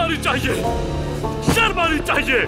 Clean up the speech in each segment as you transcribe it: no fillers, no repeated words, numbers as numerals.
आनी चाहिए, शर्म आनी चाहिए।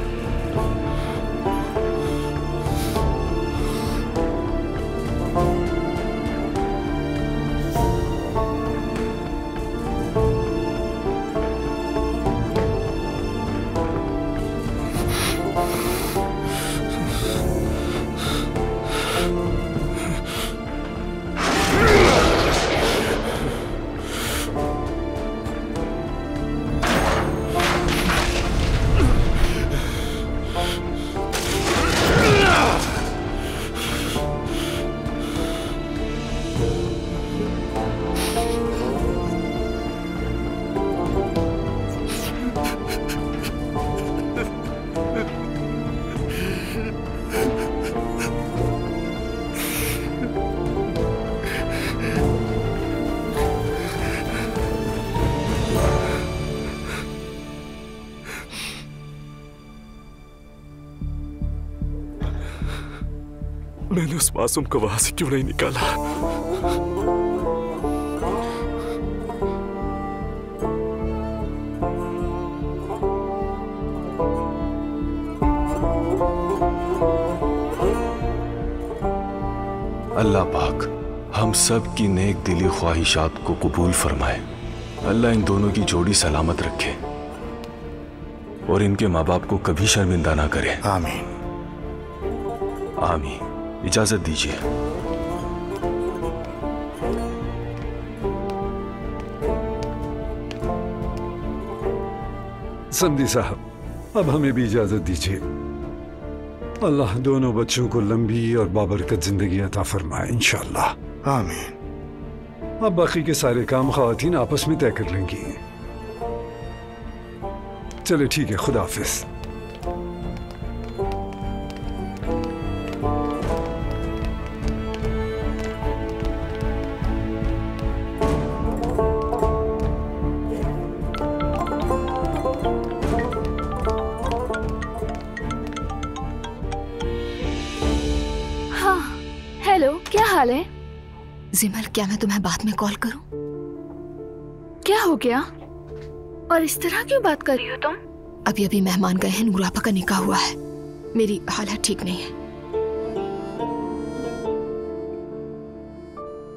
मैंने उस मासूम को वहां से क्यों नहीं निकाला? अल्लाह पाक हम सब की नेक दिली ख्वाहिशात को कबूल फरमाए। अल्लाह इन दोनों की जोड़ी सलामत रखे और इनके माँ बाप को कभी शर्मिंदा ना करे। आमीन। आमीन। इजाजत दीजिए। समधी साहब, अब हमें भी इजाजत दीजिए। अल्लाह दोनों बच्चों को लंबी और बाबरकत जिंदगी अता फरमाए इंशाअल्लाह। आमीन। अब बाकी के सारे काम ख़वातीन आपस में तय कर लेंगी। चले ठीक है, खुदा हाफिज। क्या हाल है? जिमल, क्या मैं तुम्हें बाद में कॉल करूं? क्या हो गया और इस तरह क्यों बात कर रही हो तुम? अभी अभी मेहमान गए हैं, नूर आपा का निकाह हुआ है, मेरी हालत ठीक नहीं है।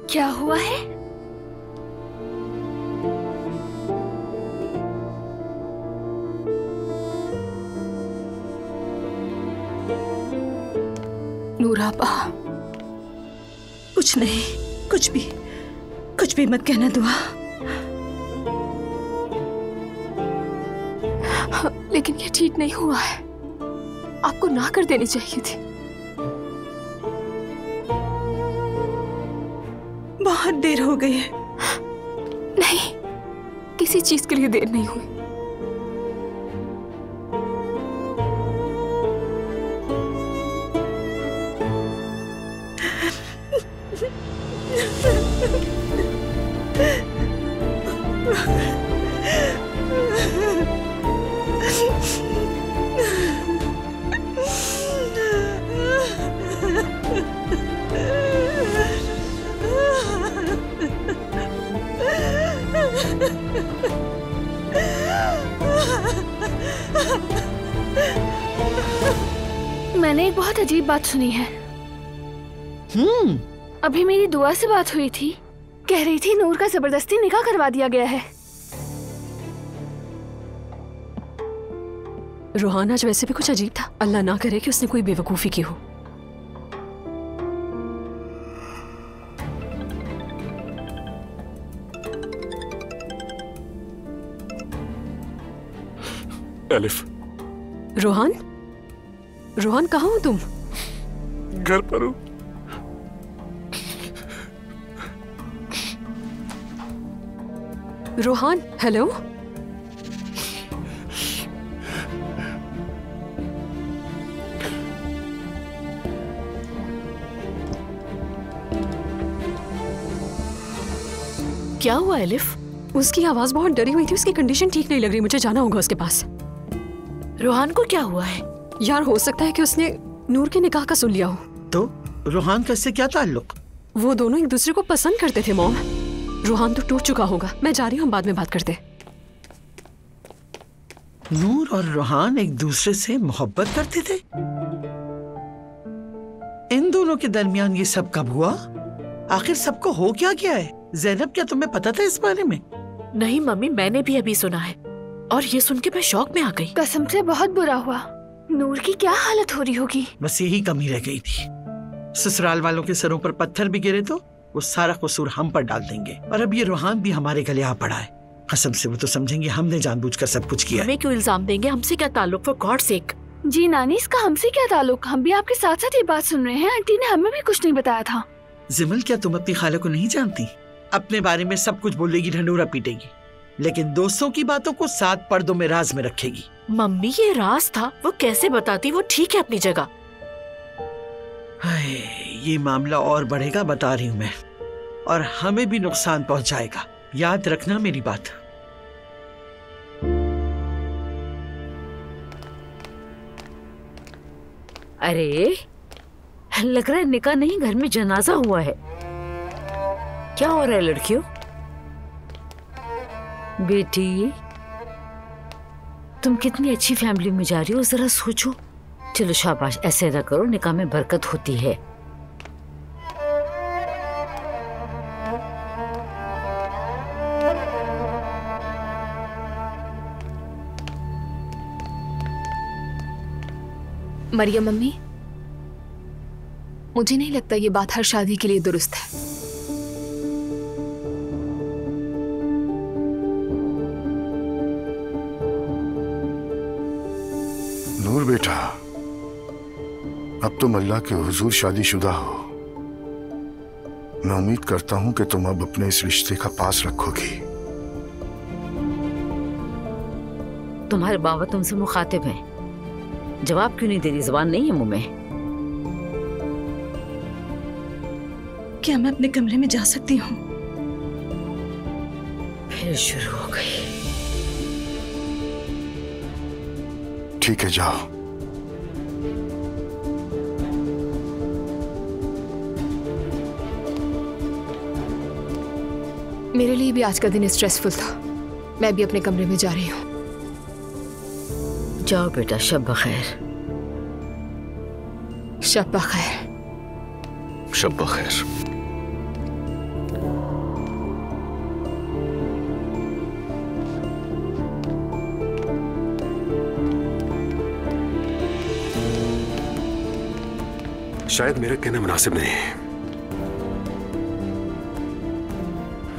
क्या हुआ है? नूर आपा, कुछ नहीं, कुछ भी मत कहना दुआ। लेकिन ये ठीक नहीं हुआ है, आपको ना कर देनी चाहिए थी। बहुत देर हो गई है। नहीं, किसी चीज के लिए देर नहीं हुई। मैंने एक बहुत अजीब बात सुनी है। अभी मेरी दुआ से बात हुई थी, कह रही थी नूर का जबरदस्ती निकाह करवा दिया गया है। रोहान आज वैसे भी कुछ अजीब था, अल्लाह ना करे कि उसने कोई बेवकूफी की हो। एलिफ। रोहान कहाँ हो तुम? घर पर हूँ। रोहान, हेलो। क्या हुआ एलिफ? उसकी आवाज बहुत डरी हुई थी, उसकी कंडीशन ठीक नहीं लग रही, मुझे जाना होगा उसके पास। रोहान को क्या हुआ है? यार, हो सकता है कि उसने नूर के निकाह का सुन लिया हो। तो रोहान का इससे क्या ताल्लुक? वो दोनों एक दूसरे को पसंद करते थे मॉम। रोहान तो टूट चुका होगा। मैं जा रही हूँ, हम बाद में बात करते। नूर और रूहान एक दूसरे से मोहब्बत करते थे? इन दोनों के दरमियान ये सब कब हुआ? आखिर सबको हो क्या गया है? ज़ैनब, क्या तुम्हें पता था इस बारे में? नहीं मम्मी, मैंने भी अभी सुना है और ये सुन के मैं शौक में आ गई। कसम से बहुत बुरा हुआ। नूर की क्या हालत हो रही होगी। बस यही कमी रह गई थी। ससुराल वालों के सरों पर पत्थर भी गिरे तो वो सारा कसूर हम पर डाल देंगे, और अब ये रूहान भी हमारे गले आ पड़ा है। कसम से वो तो समझेंगे हमने जानबूझकर सब कुछ किया। हमें क्यों इल्जाम देंगे? हमसे क्या ताल्लुक? For God sake. जी नानी, इसका हमसे क्या ताल्लुक? हम भी आपके साथ साथ ये बात सुन रहे हैं। आंटी ने हमें भी कुछ नहीं बताया था। जिमल, क्या तुम अपनी खाला को नहीं जानती? अपने बारे में सब कुछ बोलेगी, ढंडोरा पीटेगी, लेकिन दोस्तों की बातों को 7 पर्दों में राज में रखेगी। मम्मी, ये राज था, वो कैसे बताती? वो ठीक है अपनी जगह। हाय, ये मामला और बढ़ेगा बता रही हूँ मैं, और हमें भी नुकसान पहुंचाएगा। याद रखना मेरी बात। अरे लग रहा है निकाह नहीं, घर में जनाजा हुआ है। क्या हो रहा है लड़कियों? बेटी, तुम कितनी अच्छी फैमिली में जा रही हो, जरा सोचो। चलो शाबाश, ऐसे ना करो, निकाह में बरकत होती है। मरियम मम्मी, मुझे नहीं लगता ये बात हर शादी के लिए दुरुस्त है। नूर बेटा, अब तुम अल्लाह के हुजूर शादीशुदा हो। मैं उम्मीद करता हूं कि तुम अब अपने इस रिश्ते का पास रखोगी। तुम्हारे बाबा तुमसे मुखातिब हैं, जवाब क्यों नहीं दे रही? जुबान नहीं है मुंह में? क्या मैं अपने कमरे में जा सकती हूँ? फिर शुरू हो गई। ठीक है, जाओ। मेरे लिए भी आज का दिन स्ट्रेसफुल था। मैं भी अपने कमरे में जा रही हूँ। जाओ बेटा, शब बखैर। शब बखैर। शब बखैर। शायद मेरा कहना मुनासिब नहीं है,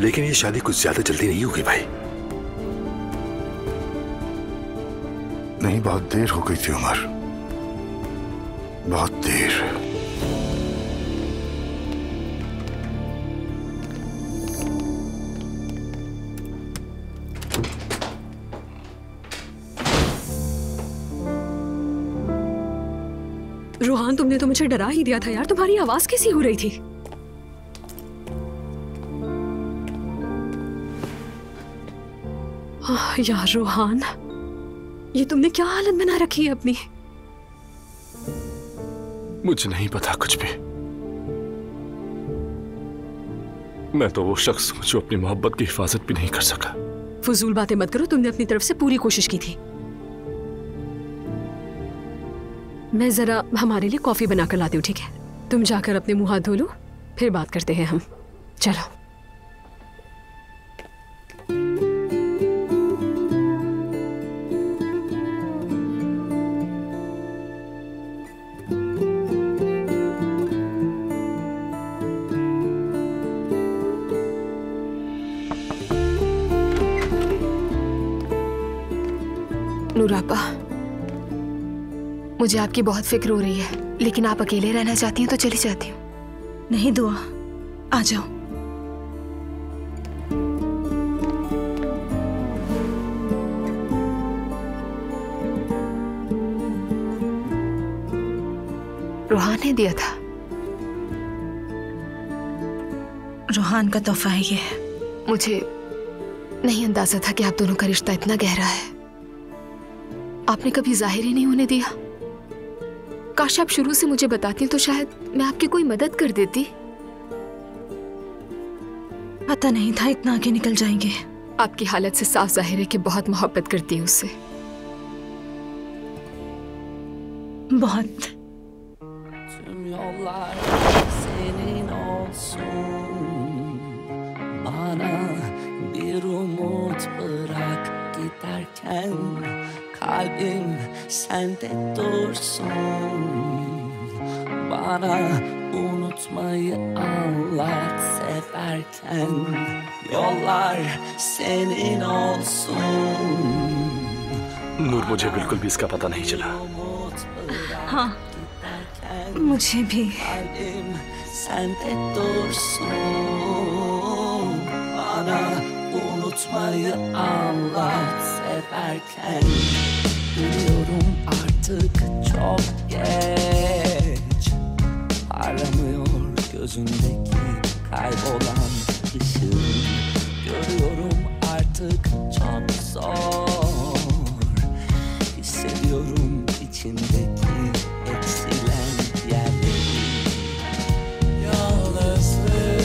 लेकिन ये शादी कुछ ज्यादा जल्दी नहीं होगी भाई। नहीं, बहुत देर हो गई थी उमर, बहुत देर। रूहान, तुमने तो मुझे डरा ही दिया था यार। तुम्हारी आवाज कैसी हो रही थी? यार रूहान, ये तुमने क्या हालत बना रखी है अपनी? मुझे नहीं पता कुछ भी। मैं तो वो शख्स हूं जो अपनी मोहब्बत की हिफाजत भी नहीं कर सका। फजूल बातें मत करो, तुमने अपनी तरफ से पूरी कोशिश की थी। मैं जरा हमारे लिए कॉफी बनाकर लाती हूँ, ठीक है? तुम जाकर अपने मुंह हाथ धो लो, फिर बात करते हैं हम। चलो। नूरापा, मुझे आपकी बहुत फिक्र हो रही है, लेकिन आप अकेले रहना चाहती हैं तो चली जाती हूँ। नहीं दुआ, आ जाओ। रूहान ने दिया था। रूहान का तोहफा है ये। मुझे नहीं अंदाजा था कि आप दोनों का रिश्ता इतना गहरा है। आपने कभी जाहिर ही नहीं होने दिया। काश आप शुरू से मुझे बताती तो शायद मैं आपकी कोई मदद कर देती। पता नहीं था इतना आगे निकल जाएंगे। आपकी हालत से साफ जाहिर है कि बहुत मोहब्बत करती है उससे। बहुत। Tüm yollar senin olsun. Bana bir umut bırak giderken, kalbim sende dursun. Bana unutmayı anlat severken, yollar senin olsun. नूर, मुझे बिल्कुल भी इसका पता नहीं चला। हाँ, मुझे भी। Kalbim sende dursun. Bana unutmayı anlat severken, biliyorum artık çok geç. Aramıyor gözündeki kaybolan ışığın. Görüyorum artık çok zor. Hissediyorum içindeki eksilen yerleri. Yalnızlık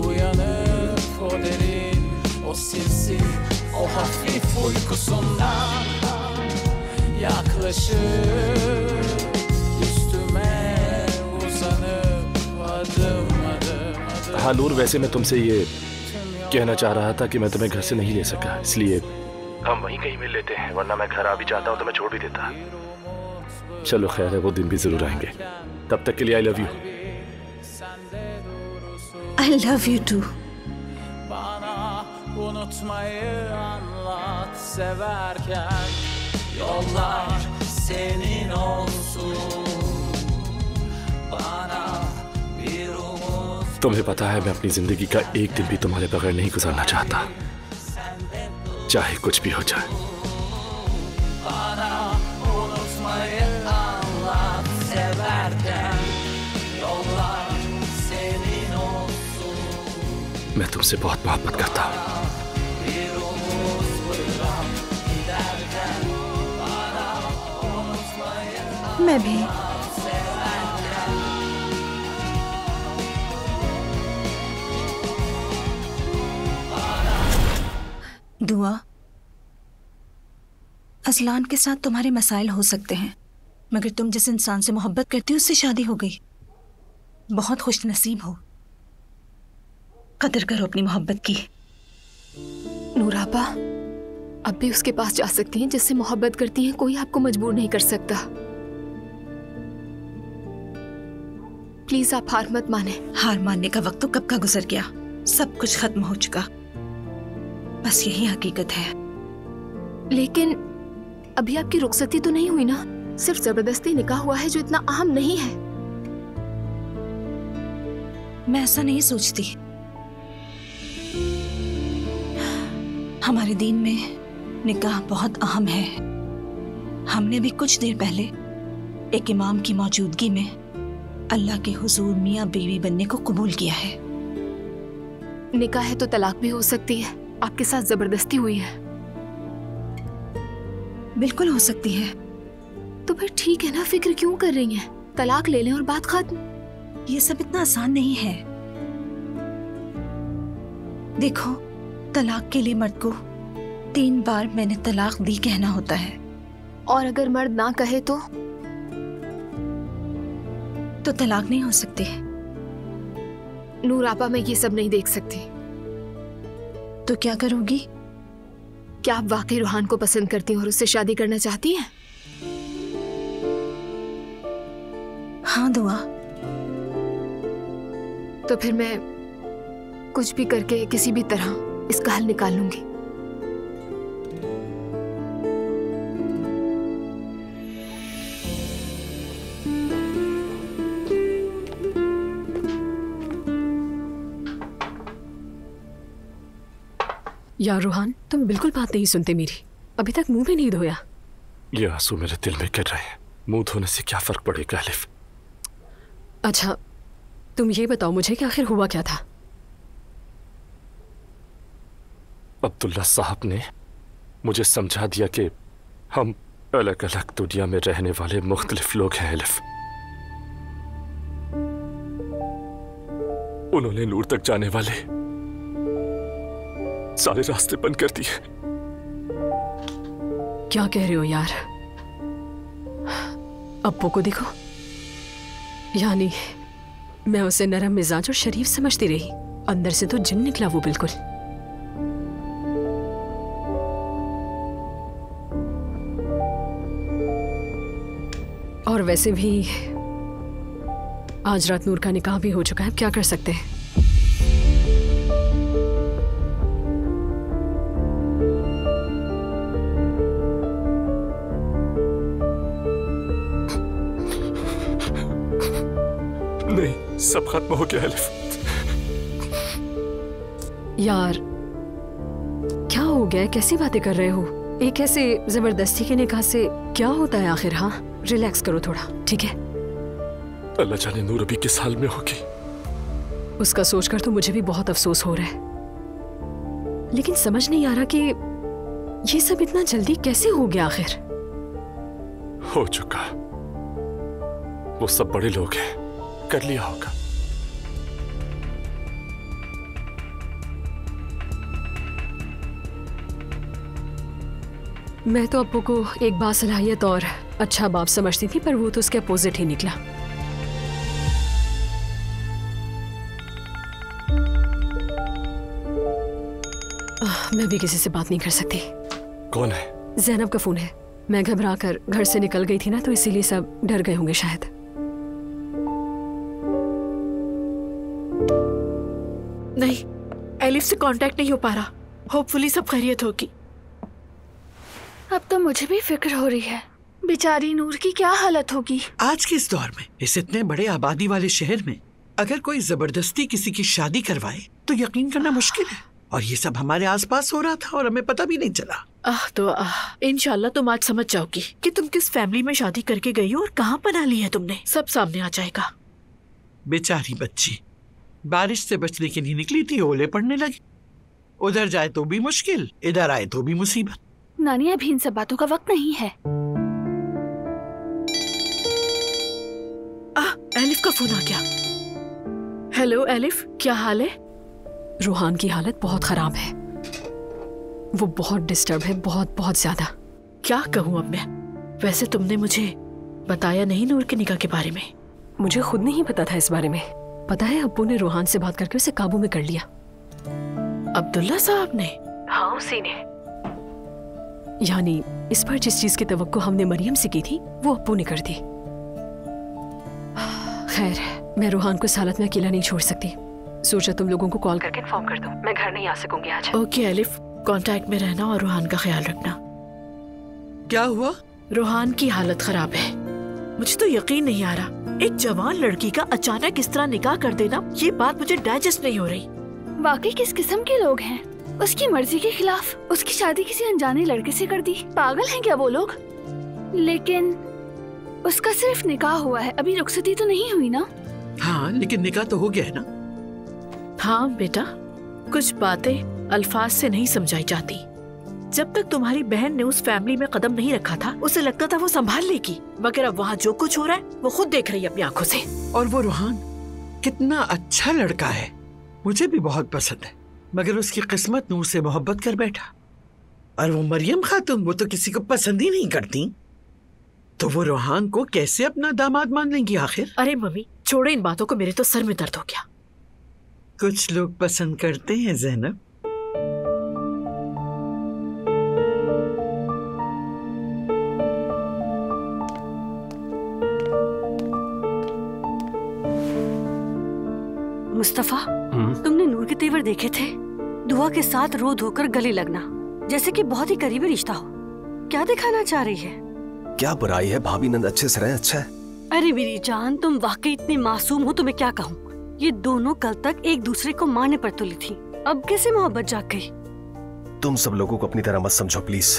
uyanıp o derin, o sinsi, o hafif uykusundan yaklaşıp üstüme uzanıp adım adım. हाँ नूर, वैसे मैं तुमसे ये कहना चाह रहा था कि मैं तुम्हें घर से नहीं ले सका, इसलिए हम वहीं कहीं मिल लेते हैं, वरना मैं घर आ भी जाता हूँ तो मैं छोड़ भी देता। चलो खैर है, वो दिन भी जरूर आएंगे। तब तक के लिए I love you. I love you too. Bana unutmayı anlat severken, yollar senin olsun. Bana bir umut. तुम्हें पता है मैं अपनी जिंदगी का एक दिन भी तुम्हारे बगैर नहीं गुजारना चाहता, चाहे कुछ भी हो जाए। Bana unutmayı anlat severken, yollar senin olsun. मैं तुमसे बहुत मोहब्बत करता हूँ। Bir umut bırak giderken, bana unutmayı मैं भी। severken. दुआ, असलान के साथ तुम्हारे मसाइल हो सकते हैं, मगर तुम जिस इंसान से मोहब्बत करती हो उससे शादी हो गई। बहुत खुश नसीब हो। कदर करो अपनी मोहब्बत की। नूराबा, अब भी उसके पास जा सकती हैं जिससे मोहब्बत करती हैं। कोई आपको मजबूर नहीं कर सकता। प्लीज आप हार मत माने। हार मानने का वक्त तो कब का गुजर गया। सब कुछ खत्म हो चुका। बस यही हकीकत है। लेकिन अभी आपकी रुखसती तो नहीं हुई ना? सिर्फ जबरदस्ती निकाह हुआ है जो इतना अहम नहीं है। मैं ऐसा नहीं सोचती। हमारे दीन में निकाह बहुत अहम है। हमने भी कुछ देर पहले एक इमाम की मौजूदगी में अल्लाह के हुजूर मियाँ बीवी बनने को कबूल किया है। निकाह है तो तलाक भी हो सकती है। आपके साथ जबरदस्ती हुई है। बिल्कुल हो सकती है। तो फिर ठीक है ना, फिक्र क्यों कर रही हैं? तलाक ले लें और बात खत्म। ये सब इतना आसान नहीं है। देखो, तलाक के लिए मर्द को 3 बार मैंने तलाक दी कहना होता है। और अगर मर्द ना कहे तो तलाक नहीं हो सकती। नूर आपा, मैं ये सब नहीं देख सकती। तो क्या करोगी? क्या आप वाकई रूहान को पसंद करती हैं और उससे शादी करना चाहती हैं? हाँ दुआ। तो फिर मैं कुछ भी करके किसी भी तरह इसका हल निकाल लूंगी। यार रूहान, तुम बिल्कुल बात नहीं सुनते मेरी। अभी तक मुंह भी नहीं धोया। ये आंसू मेरे दिल में गिर रहे हैं। मुंह धोने से क्या फर्क पड़ेगा अलिफ? अच्छा, तुम ये बताओ मुझे कि आखिर हुआ क्या था? अब्दुल्ला साहब ने मुझे समझा दिया कि हम अलग अलग दुनिया में रहने वाले मुख्तलिफ लोग हैं अलिफ। उन्होंने नूर तक जाने वाले सारे रास्ते बंद कर दिए। क्या कह रहे हो यार? अप्पू को देखो, यानी मैं उसे नरम मिजाज और शरीफ समझती रही, अंदर से तो जिन निकला वो बिल्कुल। और वैसे भी आज रात नूर का निकाह भी हो चुका है, क्या कर सकते हैं। नहीं, सब खत्म हो गया अलिफ। यार क्या हो गया है, कैसी बातें कर रहे हो? एक ऐसे जबरदस्ती के निकाह से क्या होता है आखिर? हाँ, रिलैक्स करो थोड़ा, ठीक है? अल्लाह जाने नूर अभी किस हाल में होगी। उसका सोचकर तो मुझे भी बहुत अफसोस हो रहा है, लेकिन समझ नहीं आ रहा कि ये सब इतना जल्दी कैसे हो गया आखिर। हो चुका, वो सब बड़े लोग हैं, कर लिया होगा। मैं तो अप्पू को एक बासलाहियत और अच्छा बाप समझती थी, पर वो तो उसके अपोजिट ही निकला। मैं भी किसी से बात नहीं कर सकती। कौन है? ज़ैनब का फोन है। मैं घबरा कर घर से निकल गई थी ना, तो इसीलिए सब डर गए होंगे शायद। नहीं, एलिफ से कांटेक्ट नहीं हो पा रहा। होपफुली सब खैरियत होगी। अब तो मुझे भी फिक्र हो रही है, बेचारी नूर की क्या हालत होगी। आज के इस दौर में, इस इतने बड़े आबादी वाले शहर में अगर कोई जबरदस्ती किसी की शादी करवाए तो यकीन करना मुश्किल है। और ये सब हमारे आसपास हो रहा था और हमें पता भी नहीं चला। इंशाल्लाह तुम आज समझ जाओगी कि तुम किस फैमिली में शादी करके गई हो और कहाँ पना ली है तुमने। सब सामने आ जाएगा। बेचारी बच्ची बारिश से बचने के लिए निकली थी, ओले पड़ने लगे। उधर जाए तो भी मुश्किल, इधर आए तो भी मुसीबत। नानी, अभी इन सब बातों का वक्त नहीं है। एलिफ का फोन आ गया। हेलो एलिफ, क्या हाल है? रूहान की हालत बहुत खराब है, वो बहुत डिस्टर्ब है, बहुत बहुत ज्यादा। क्या कहूँ अब मैं? वैसे तुमने मुझे बताया नहीं नूर के निकाह के बारे में। मुझे खुद नहीं पता था इस बारे में। पता है, अब्बू ने रूहान से बात करके उसे काबू में कर लिया। अब्दुल्ला साहब ने? हाँ, उसी ने। यानी इस पर जिस चीज की तवक्को हमने मरियम से की थी, वो अब्बू ने कर दी। खैर, मैं रूहान को इस हालत में अकेला नहीं छोड़ सकती। सोचा तुम लोगों को कॉल करके इन्फॉर्म कर दूं। मैं घर नहीं आ सकूंगी आज। ओके एलिफ, कांटेक्ट में रहना और रूहान का ख्याल रखना। क्या हुआ? रूहान की हालत खराब है। मुझे तो यकीन नहीं आ रहा, एक जवान लड़की का अचानक इस तरह निकाह कर देना, ये बात मुझे डाइजेस्ट नहीं हो रही। वाकई किस किस्म के लोग हैं? उसकी मर्जी के खिलाफ उसकी शादी किसी अनजाने लड़के से कर दी। पागल हैं क्या वो लोग? लेकिन उसका सिर्फ निकाह हुआ है, अभी रुखसती तो नहीं हुई ना? हाँ, लेकिन निकाह तो हो गया है ना। हाँ बेटा, कुछ बातें अल्फाज से नहीं समझाई जाती। जब तक तुम्हारी बहन ने उस फैमिली में कदम नहीं रखा था, उसे लगता था वो संभाल लेगी, मगर अब वहाँ जो कुछ हो रहा है वो खुद देख रही है अपनी आंखों से। और वो रूहान कितना अच्छा लड़का है, मुझे भी बहुत पसंद है, मगर उसकी किस्मत नूर से मोहब्बत कर बैठा। और वो मरियम खातून, वो तो किसी को पसंद ही नहीं करती, तो वो रूहान को कैसे अपना दामाद मान लेंगी आखिर? अरे मम्मी छोड़े इन बातों को, मेरे तो सर में दर्द हो गया। कुछ लोग पसंद करते हैं ज़ैनब। मुस्तफा, तुमने नूर के तेवर देखे थे? दुआ के साथ रो धोकर गले लगना, जैसे कि बहुत ही करीबी रिश्ता हो। क्या दिखाना चाह रही है? क्या बुराई है भाभी, नंद अच्छे से रहे, अच्छा है। अरे मेरी जान, तुम वाकई इतनी मासूम हो, तुम्हें क्या कहूँ। ये दोनों कल तक एक दूसरे को मारने पर तुली थी, अब कैसे मोहब्बत जाग गई? तुम सब लोगों को अपनी तरह मत समझो प्लीज।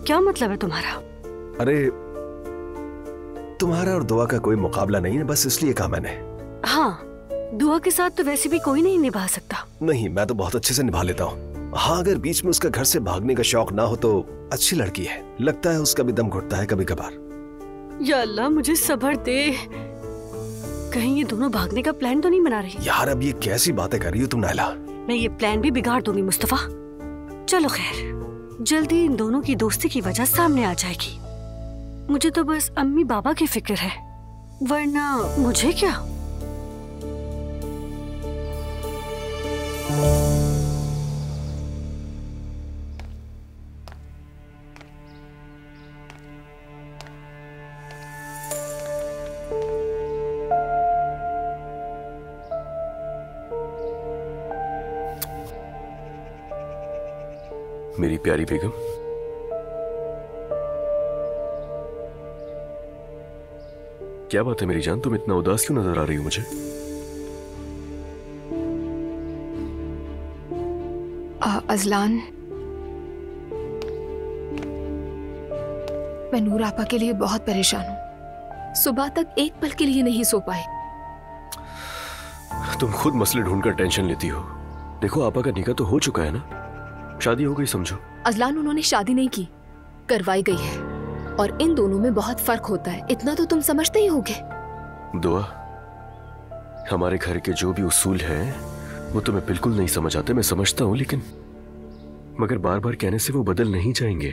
क्या मतलब है तुम्हारा? अरे तुम्हारा और दुआ का कोई मुकाबला नहीं है, बस इसलिए कहा मैंने। हाँ, दुआ के साथ तो वैसे भी कोई नहीं निभा सकता। नहीं, मैं तो बहुत अच्छे से निभा लेता हूँ। हाँ, अगर बीच में उसका घर से भागने का शौक ना हो तो अच्छी लड़की है, लगता है उसका भी दम घुटता है कभी कभार। या अल्लाह मुझे सब्र दे, कहीं ये दोनों भागने का प्लान तो नहीं बना रही? यार अब ये कैसी बातें कर रही हो तुम नायला? मैं ये प्लान भी बिगाड़ दूंगी मुस्तफा। चलो खैर, जल्दी इन दोनों की दोस्ती की वजह सामने आ जाएगी। मुझे तो बस अम्मी बाबा की फिक्र है, वरना मुझे क्या। मेरी प्यारी बेगम, क्या बात है मेरी जान, तुम इतना उदास क्यों नजर आ रही हो मुझे? अजलान, मैं नूर आपा के लिए बहुत परेशान हूँ। सुबह तक एक पल के लिए नहीं सो पाए। तुम खुद मसले ढूंढकर टेंशन लेती हो। देखो आपा का निकाह तो हो चुका है ना, शादी हो गई समझो। अजलान, उन्होंने शादी नहीं की, करवाई गई है, और इन दोनों में बहुत फर्क होता है, इतना तो तुम समझते ही होगे। दुआ, हमारे घर के जो भी उसूल हैं वो तुम्हें बिल्कुल नहीं समझ आते, मैं समझता हूँ, लेकिन मगर बार बार कहने से वो बदल नहीं जाएंगे।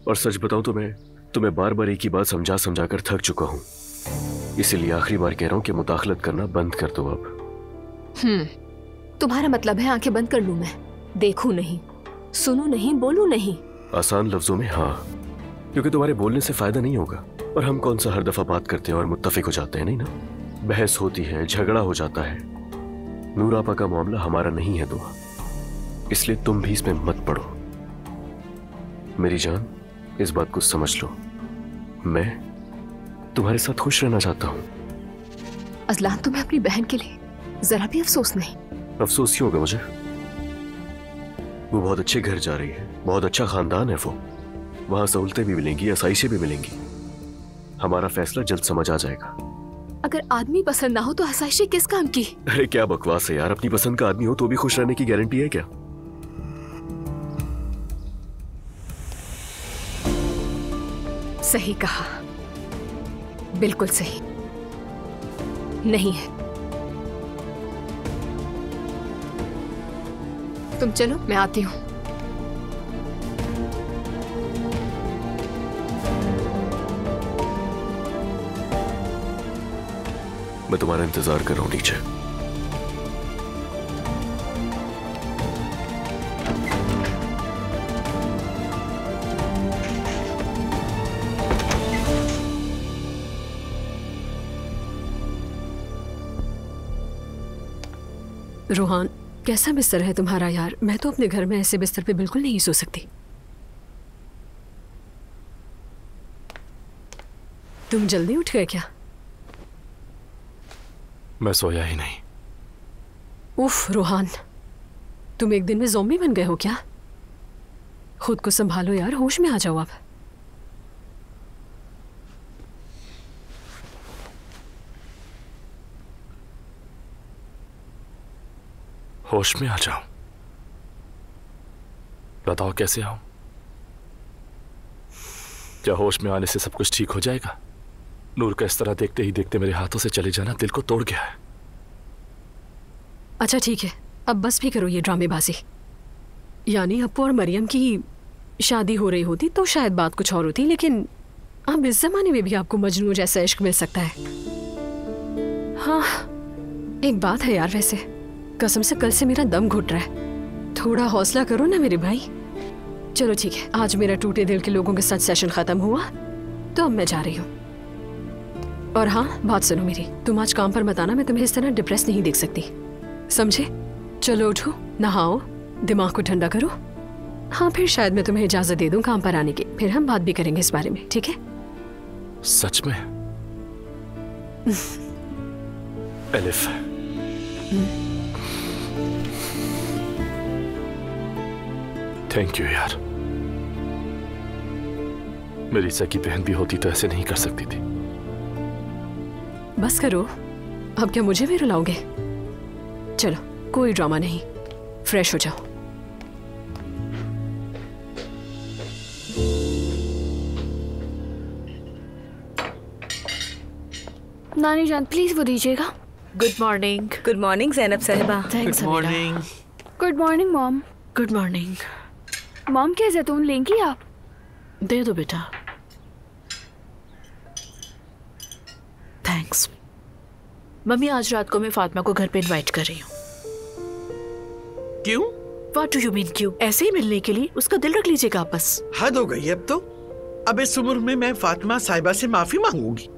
और सच बताऊं तो मैं तुम्हें बार बार एक ही बात समझा समझा कर थक चुका हूं, इसीलिए आखिरी बार कह रहा हूं कि मुदाखलत करना बंद कर दो अब। तुम्हारा मतलब है आंखें बंद कर लूं मैं, देखूं नहीं, सुनूं नहीं, बोलूं नहीं? आसान लफ्जों में हाँ, क्योंकि तुम्हारे बोलने से फायदा नहीं होगा। और हम कौन सा हर दफा बात करते हैं और मुत्तफिक हो जाते हैं, नहीं ना? बहस होती है, झगड़ा हो जाता है। नूर आपा का मामला हमारा नहीं है दुआ, इसलिए तुम भी इसमें मत पड़ो। मेरी जान, इस बात को समझ लो, मैं तुम्हारे साथ खुश रहना चाहता हूं। अजलान, तुम्हें अपनी बहन के लिए जरा भी अफसोस नहीं? अफसोस क्यों होगा मुझे? वो बहुत अच्छे घर जा रही है, बहुत अच्छा खानदान है वो, वहां सहूलतें भी मिलेंगी, आसाइशें भी मिलेंगी। हमारा फैसला जल्द समझ आ जाएगा। अगर आदमी पसंद ना हो तो आसाइशें किस काम की? अरे क्या बकवास है यार, अपनी पसंद का आदमी हो तो भी खुश रहने की गारंटी है क्या? सही कहा, बिल्कुल सही नहीं है। तुम चलो, मैं आती हूं। मैं तुम्हारा इंतजार कर रहा हूं नीचे। रोहान, कैसा बिस्तर है तुम्हारा यार? मैं तो अपने घर में ऐसे बिस्तर पे बिल्कुल नहीं सो सकती। तुम जल्दी उठ गए क्या? मैं सोया ही नहीं। उफ रोहान, तुम एक दिन में ज़ॉम्बी बन गए हो क्या? खुद को संभालो यार, होश में आ जाओ आप। होश में आ जाऊं? बताओ कैसे आऊं? क्या होश में आने से सब कुछ ठीक हो जाएगा? नूर का इस तरह देखते ही देखते मेरे हाथों से चले जाना दिल को तोड़ गया है। अच्छा ठीक है, अब बस भी करो ये ड्रामेबाजी। यानी अप्पू और मरियम की शादी हो रही होती तो शायद बात कुछ और होती, लेकिन अब इस जमाने में भी आपको मजनू जैसा इश्क मिल सकता है। हाँ, एक बात है यार, वैसे कसम से कल से मेरा दम घुट रहा है। थोड़ा हौसला करो ना मेरे भाई। चलो ठीक है, आज मेरा टूटे दिल के लोगों के साथ सेशन खत्म हुआ तो अब मैं जा रही हूँ। और हाँ, बात सुनो मेरी, तुम आज काम पर मत आना, मैं तुम्हें इस तरह डिप्रेस नहीं देख सकती, समझे? चलो उठो, नहाओ, दिमाग को ठंडा करो। हाँ, फिर शायद मैं तुम्हें इजाजत दे दूं काम पर आने की, फिर हम बात भी करेंगे इस बारे में, ठीक है? सच में? एलिफ, थैंक यू यार। मेरी सगी बहन भी होती तो ऐसे नहीं कर सकती थी। बस करो, अब क्या मुझे भी रुलाओगे? चलो, कोई ड्रामा नहीं, फ्रेश हो जाओ। नानी जान प्लीज वो दीजिएगा। Good morning. Good morning Zainab Sahiba. Thanks morning. Good morning mom. Good morning. Mom क्या जैतून लेंगी आप? दे दो बेटा। थैंक्स। मम्मी आज रात को मैं फातिमा को घर पे इनवाइट कर रही हूँ। क्यों? What do you mean क्यों? ऐसे ही मिलने के लिए, उसका दिल रख लीजिएगा आप बस। हद हो गई अब तो। अब इस उम्र में मैं फातिमा साहिबा से माफी मांगूंगी?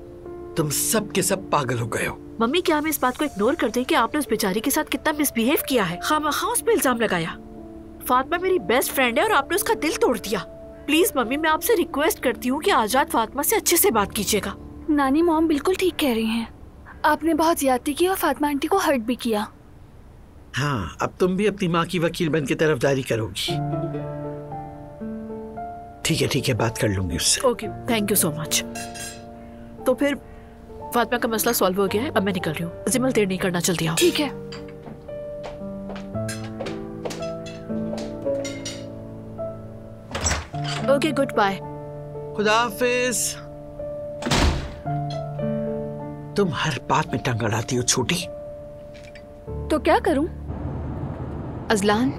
तुम सब के सब पागल हो गए हो। मम्मी क्या हम इस बात को इग्नोर कर दें कि आपने उस बेचारी के साथ कितना मिसबिहेव किया है, खामखा उस पे इल्जाम लगाया। फातिमा मेरी बेस्ट फ्रेंड है और आपने उसका दिल तोड़ दिया। प्लीज मम्मी मैं आपसे रिक्वेस्ट करती हूँ कि आज रात फातिमा से अच्छे से बात कीजिएगा। नानी मॉम बिल्कुल ठीक कह रही हैं। आपने बहुत ज्यादती की और फातिमा आंटी को हर्ट भी किया। हाँ, अब तुम भी अपनी माँ की वकील बन के तरफदारी करोगी। ठीक है, बात कर लूंगी उससे। Okay, thank you so much. तो फिर फातिमा का मसला सॉल्व हो गया है, अब मैं निकल रही हूँ। जिमल देर नहीं करना, जल्दी आओ। ठीक है। Okay, good bye. खुदा हाफिज। तुम हर बात में टंग अड़ाती हो छोटी। तो क्या करूं? अजलान,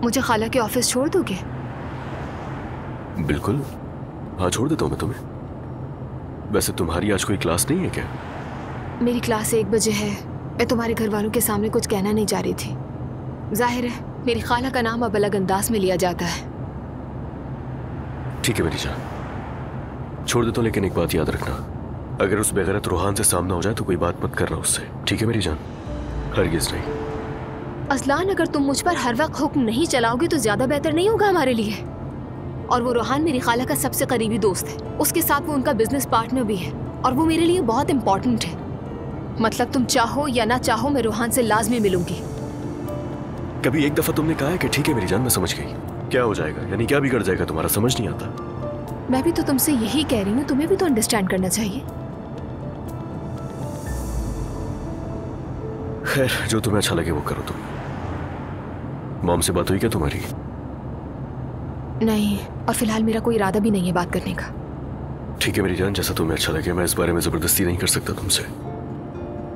मुझे खाला के ऑफिस छोड़ दोगे? बिल्कुल, हाँ छोड़ देता हूँ मैं तुम्हें। वैसे तुम्हारी आज कोई क्लास नहीं है क्या? मेरी क्लास 1 बजे है। मैं तुम्हारे घर वालों के सामने कुछ कहना नहीं चाह रही थी। जाहिर है मेरी खाला का नाम अब अलग अंदाज में लिया जाता है। ठीक है मेरी जान, छोड़ देता हूँ, लेकिन एक बात याद रखना, अगर उस बेगैरत रूहान से सामना हो जाए तो कोई बात मत करना उससे, ठीक है मेरी जान? हरगिज़ नहीं। अजलान, अगर तुम मुझ पर हर वक्त हुक्म नहीं चलाओगे तो ज्यादा बेहतर नहीं होगा हमारे लिए। और वो रूहान मेरी खाला का सबसे करीबी दोस्त है, उसके साथ वो उनका बिजनेस पार्टनर भी है और वो मेरे लिए बहुत इंपॉर्टेंट है। मतलब तुम चाहो या ना चाहो मैं रूहान से लाजमी मिलूंगी। कभी एक दफा तुमने कहा है कि ठीक है मेरी जान मैं समझ गई, क्या हो जाएगा, यानी क्या बिगड़ जाएगा तुम्हारा, समझ नहीं आता। मैं भी तो तुमसे यही कह रही हूँ, तुम्हें भी तो अंडरस्टैंड करना चाहिए। खैर, जो तुम्हें अच्छा लगे वो करो। तुम मॉम से बात हुई क्या तुम्हारी? नहीं, और फिलहाल मेरा कोई इरादा भी नहीं है बात करने का। ठीक है मेरी जान, जैसा तुम्हें अच्छा लगे। मैं इस बारे में जबरदस्ती नहीं कर सकता तुमसे,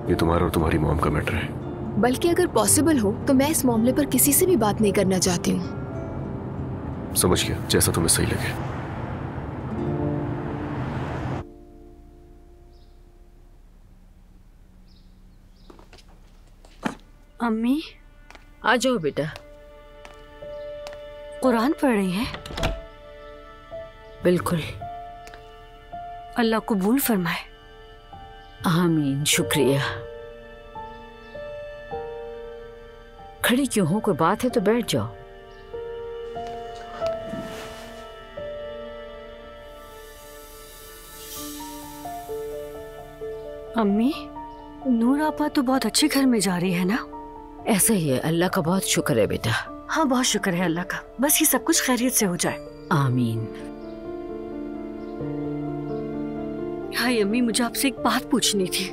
ये तुम्हारा और तुम्हारी मॉम का मैटर है। बल्कि अगर पॉसिबल हो तो मैं इस मामले पर किसी से भी बात नहीं करना चाहती हूँ। समझ गया, जैसा तुम्हें सही लगे। अम्मी आ जाओ बेटा। कुरान पढ़ रही हैं? बिल्कुल। अल्लाह कबूल फरमाए। आमीन, शुक्रिया। खड़ी क्यों हो, कोई बात है तो बैठ जाओ। अम्मी, नूर आपा तो बहुत अच्छे घर में जा रही है ना? ऐसा ही है, अल्लाह का बहुत शुक्र है बेटा। हाँ बहुत शुक्र है अल्लाह का, बस ये सब कुछ खैरियत से हो जाए। आमीन। हाय अम्मी, मुझे आपसे एक बात पूछनी थी।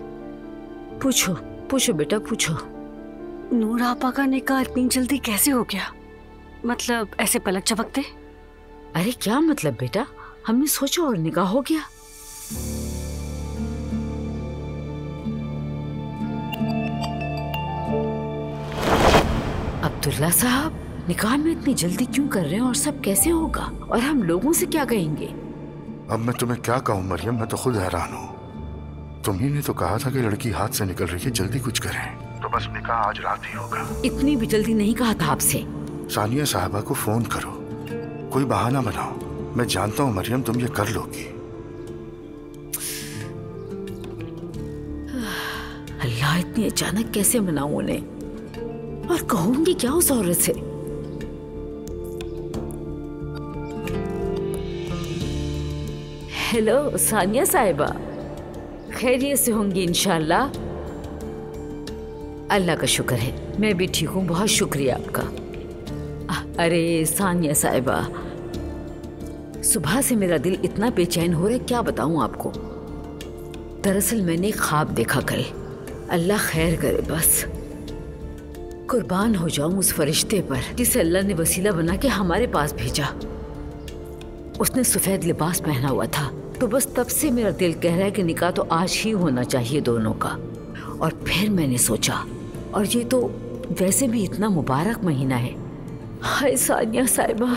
पूछो पूछो बेटा पूछो। नूर आपा का निकाह इतनी जल्दी कैसे हो गया? मतलब ऐसे पलक झपकते? अरे क्या मतलब बेटा, हमने सोचा और निकाह हो गया। अब्दुल्ला साहब, निकाह में इतनी जल्दी क्यों कर रहे हैं और सब कैसे होगा, और हम लोगों से क्या कहेंगे? अब मैं तुम्हें क्या कहूँ मरियम, मैं तो खुद हैरान हूँ। तुम्ही ने तो कहा था कि लड़की हाथ से निकल रही है, जल्दी कुछ करें। तो बस निकाह आज रात ही होगा। इतनी भी जल्दी नहीं कहा था आपसे। सानिया साहबा को फोन करो, कोई बहाना बनाओ। मैं जानता हूँ मरियम तुम ये कर लोगी। अल्लाह, इतनी अचानक कैसे मनाऊं उन्हें, और कहूंगी क्या उस औरत से? हेलो सानिया साहिबा, खैरियत से होंगी इंशाल्लाह? अल्लाह का शुक्र है, मैं भी ठीक हूँ, बहुत शुक्रिया आपका। अरे सानिया साहिबा, सुबह से मेरा दिल इतना बेचैन हो रहा है, क्या बताऊँ आपको। दरअसल मैंने ख्वाब देखा कल, अल्लाह खैर करे। बस कुर्बान हो जाऊं उस फरिश्ते पर जिसे अल्लाह ने वसीला बना के हमारे पास भेजा। उसने सफेद लिबास पहना हुआ था, तो बस तब से मेरा दिल कह रहा है कि निकाह तो आज ही होना चाहिए दोनों का। और फिर मैंने सोचा, और ये तो वैसे भी इतना मुबारक महीना है। हाय सानिया साहिबा,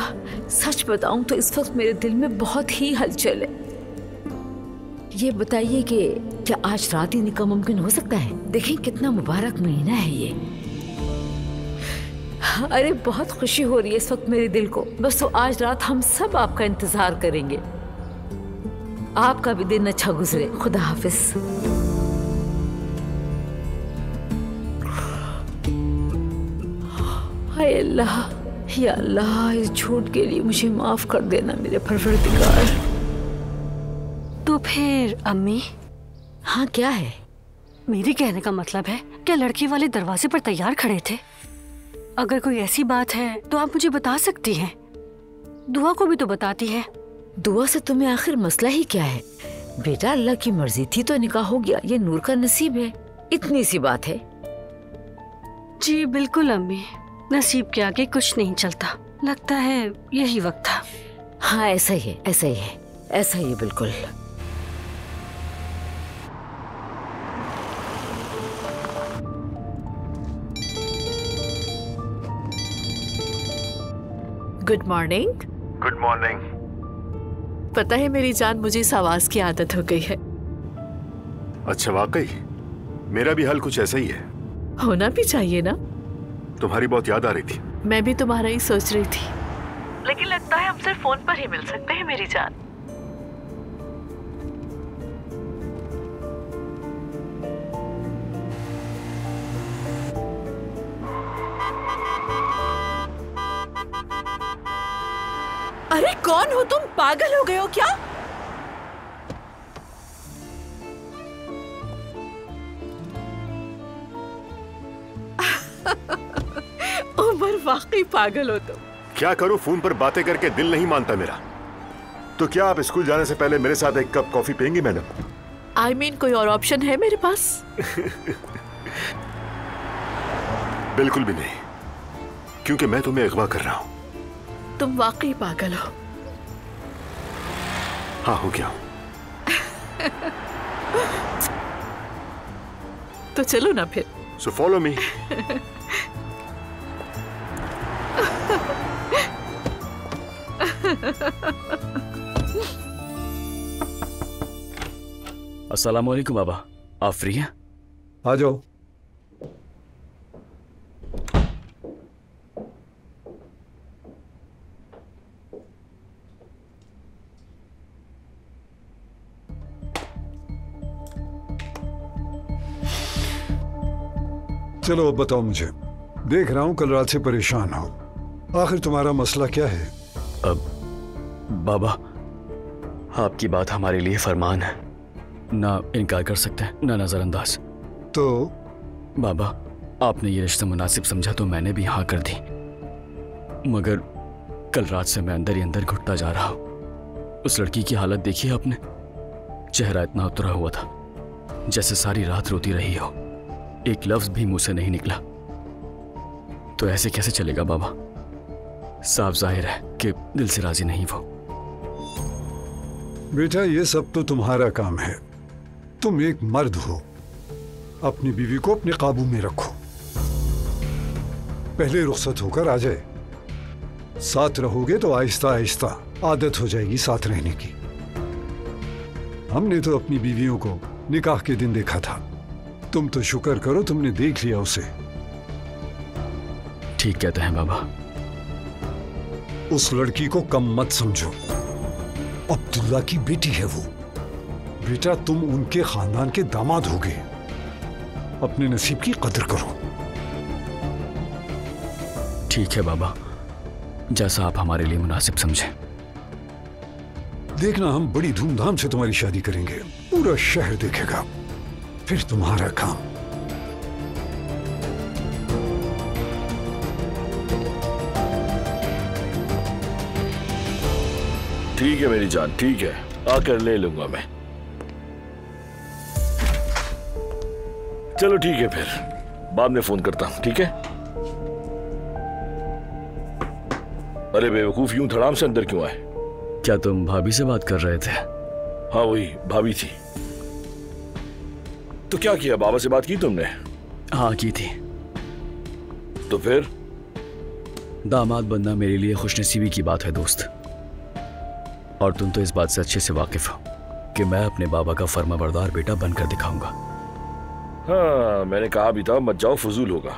सच बताऊं तो इस वक्त मेरे दिल में बहुत ही हलचल है। ये बताइए कि क्या आज रात ही निकाह मुमकिन हो सकता है? देखें कितना मुबारक महीना है ये। अरे बहुत खुशी हो रही है इस वक्त मेरे दिल को। बस तो आज रात हम सब आपका इंतजार करेंगे। आपका भी दिन अच्छा गुजरे। खुदा हाफिज। हाय अल्लाह, या अल्लाह, इस झूठ के लिए मुझे माफ कर देना मेरे परवरदिगार। तो फिर अम्मी? हाँ क्या है? मेरे कहने का मतलब है, क्या लड़की वाले दरवाजे पर तैयार खड़े थे? अगर कोई ऐसी बात है तो आप मुझे बता सकती हैं। दुआ को भी तो बताती है। दुआ से तुम्हें आखिर मसला ही क्या है? बेटा अल्लाह की मर्जी थी तो निकाह हो गया, ये नूर का नसीब है, इतनी सी बात है। जी बिल्कुल अम्मी, नसीब के आगे कुछ नहीं चलता। लगता है यही वक्त था। हाँ ऐसा ही है, ऐसा ही है, ऐसा ही है बिल्कुल। Good morning. Good morning. पता है मेरी जान, मुझे इस आवाज की आदत हो गई है। अच्छा वाकई? मेरा भी हाल कुछ ऐसा ही है। होना भी चाहिए ना। तुम्हारी बहुत याद आ रही थी। मैं भी तुम्हारा ही सोच रही थी, लेकिन लगता है हम सिर्फ फोन पर ही मिल सकते हैं मेरी जान। अरे कौन हो तुम? पागल हो गए हो क्या? उमर वाकई पागल हो तुम। क्या करूं, फोन पर बातें करके दिल नहीं मानता मेरा। तो क्या आप स्कूल जाने से पहले मेरे साथ एक कप कॉफी पियेंगी मैडम? I mean, कोई और ऑप्शन है मेरे पास? बिल्कुल भी नहीं, क्योंकि मैं तुम्हें अगवा कर रहा हूं। तुम वाकई पागल हो। हाँ हो गया। तो चलो ना फिर। So follow me. अस्सलाम वालेकुम बाबा, आप फ्री हैं? आ जाओ। चलो अब बताओ मुझे, देख रहा हूं कल रात से परेशान हो। आखिर तुम्हारा मसला क्या है? अब बाबा, आपकी बात हमारे लिए फरमान है, ना इनकार कर सकते हैं ना नजरअंदाज। तो बाबा, आपने ये रिश्ता मुनासिब समझा तो मैंने भी हाँ कर दी, मगर कल रात से मैं अंदर ही अंदर घुटता जा रहा हूँ। उस लड़की की हालत देखी है आपने? चेहरा इतना उतरा हुआ था जैसे सारी रात रोती रही हो, एक लफ्ज भी मुंह से नहीं निकला। तो ऐसे कैसे चलेगा बाबा? साफ जाहिर है कि दिल से राजी नहीं वो। बेटा ये सब तो तुम्हारा काम है। तुम एक मर्द हो, अपनी बीवी को अपने काबू में रखो। पहले रुखसत होकर आ जाए, साथ रहोगे तो आहिस्ता आहिस्ता आदत हो जाएगी साथ रहने की। हमने तो अपनी बीवियों को निकाह के दिन देखा था, तुम तो शुक्र करो तुमने देख लिया उसे। ठीक कहते हैं बाबा। उस लड़की को कम मत समझो, अब्दुल्ला की बेटी है वो। बेटा तुम उनके खानदान के दामाद होगे, अपने नसीब की कदर करो। ठीक है बाबा, जैसा आप हमारे लिए मुनासिब समझें। देखना हम बड़ी धूमधाम से तुम्हारी शादी करेंगे, पूरा शहर देखेगा, फिर तुम्हारा काम। ठीक है मेरी जान, ठीक है, आकर ले लूंगा मैं। चलो ठीक है, फिर बाद में फोन करता हूं, ठीक है? अरे बेवकूफ, यूं धड़ाम से अंदर क्यों आए? क्या तुम भाभी से बात कर रहे थे? हाँ वही भाभी थी। तो क्या किया, बाबा से बात की तुमने? हाँ की थी। तो फिर? दामाद बनना मेरे लिए खुशनसीबी की बात है दोस्त, और तुम तो इस बात से अच्छे से वाकिफ हो। कि मैं अपने बाबा का फर्माबरदार बेटा बनकर दिखाऊंगा। हाँ, मैंने कहा भी था मत जाओ, फजूल होगा।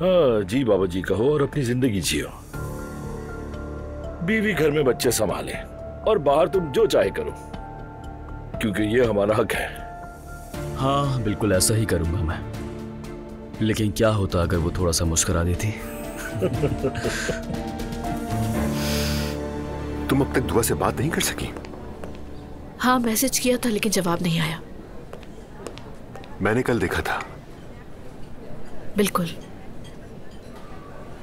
हाँ जी बाबा जी कहो और अपनी जिंदगी जियो। बीवी घर में बच्चे संभाले और बाहर तुम जो चाहे करो, क्योंकि ये हमारा हक है। हाँ बिल्कुल ऐसा ही करूंगा मैं। लेकिन क्या होता अगर वो थोड़ा सा मुस्कुरा देती? तुम अब तक दुआ से बात नहीं कर सकी? हाँ मैसेज किया था लेकिन जवाब नहीं आया। मैंने कल देखा था। बिल्कुल,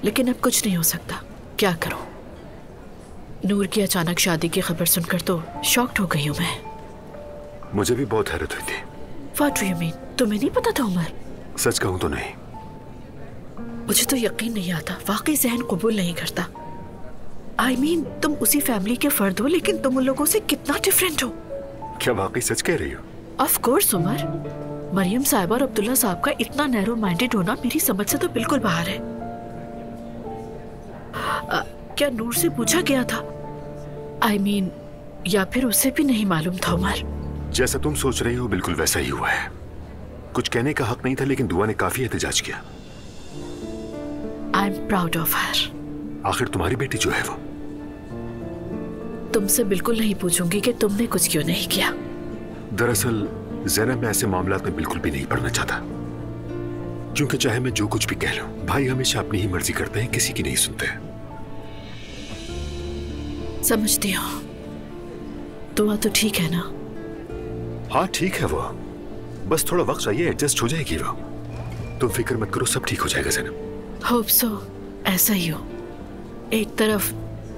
लेकिन अब कुछ नहीं हो सकता। क्या करूं? नूर की अचानक शादी की खबर सुनकर तो शॉक्ड हो गई हूं मैं। मुझे भी बहुत हैरत हुई थी। What do you mean? तुम्हें नहीं पता था उमर? सच कहूं तो नहीं। मुझे तो यकीन नहीं आता, वाकई जहन कबूल नहीं करता। I mean, तुम उसी फैमिली के फर्द हो लेकिन तुम उन लोगों से कितना डिफरेंट हो। क्या वाकई सच कह रही हो? ऑफ कोर्स उमर, मरियम साहिबा और अब्दुल्ला साहब का इतना नैरो माइंडेड होना मेरी समझ से तो बिल्कुल बाहर है। क्या नूर से पूछा गया था? I mean, या फिर उसे भी नहीं मालूम था उमर? जैसा तुम सोच रही हो बिल्कुल वैसा ही हुआ है। कुछ कहने का हक नहीं था लेकिन दुआ ने काफी एहतजाज किया। I'm proud of her. आखिर तुम्हारी बेटी जो है वो। तुमसे बिल्कुल नहीं पूछूंगी कि तुमने कुछ क्यों नहीं किया। दरअसल ज़ैनब मैं ऐसे मामलात में बिल्कुल भी नहीं पड़ना चाहता, क्योंकि चाहे मैं जो कुछ भी कह लूं, भाई हमेशा अपनी ही मर्जी करते हैं, किसी की नहीं सुनते। समझती हो? दुआ तो ठीक है ना? हाँ ठीक है वो, बस थोड़ा वक्त चाहिए, एडजस्ट हो जाएगी वो। तुम फिक्र मत करो, सब ठीक हो जाएगा ज़ैनब। होप सो, ऐसा ही हो। एक तरफ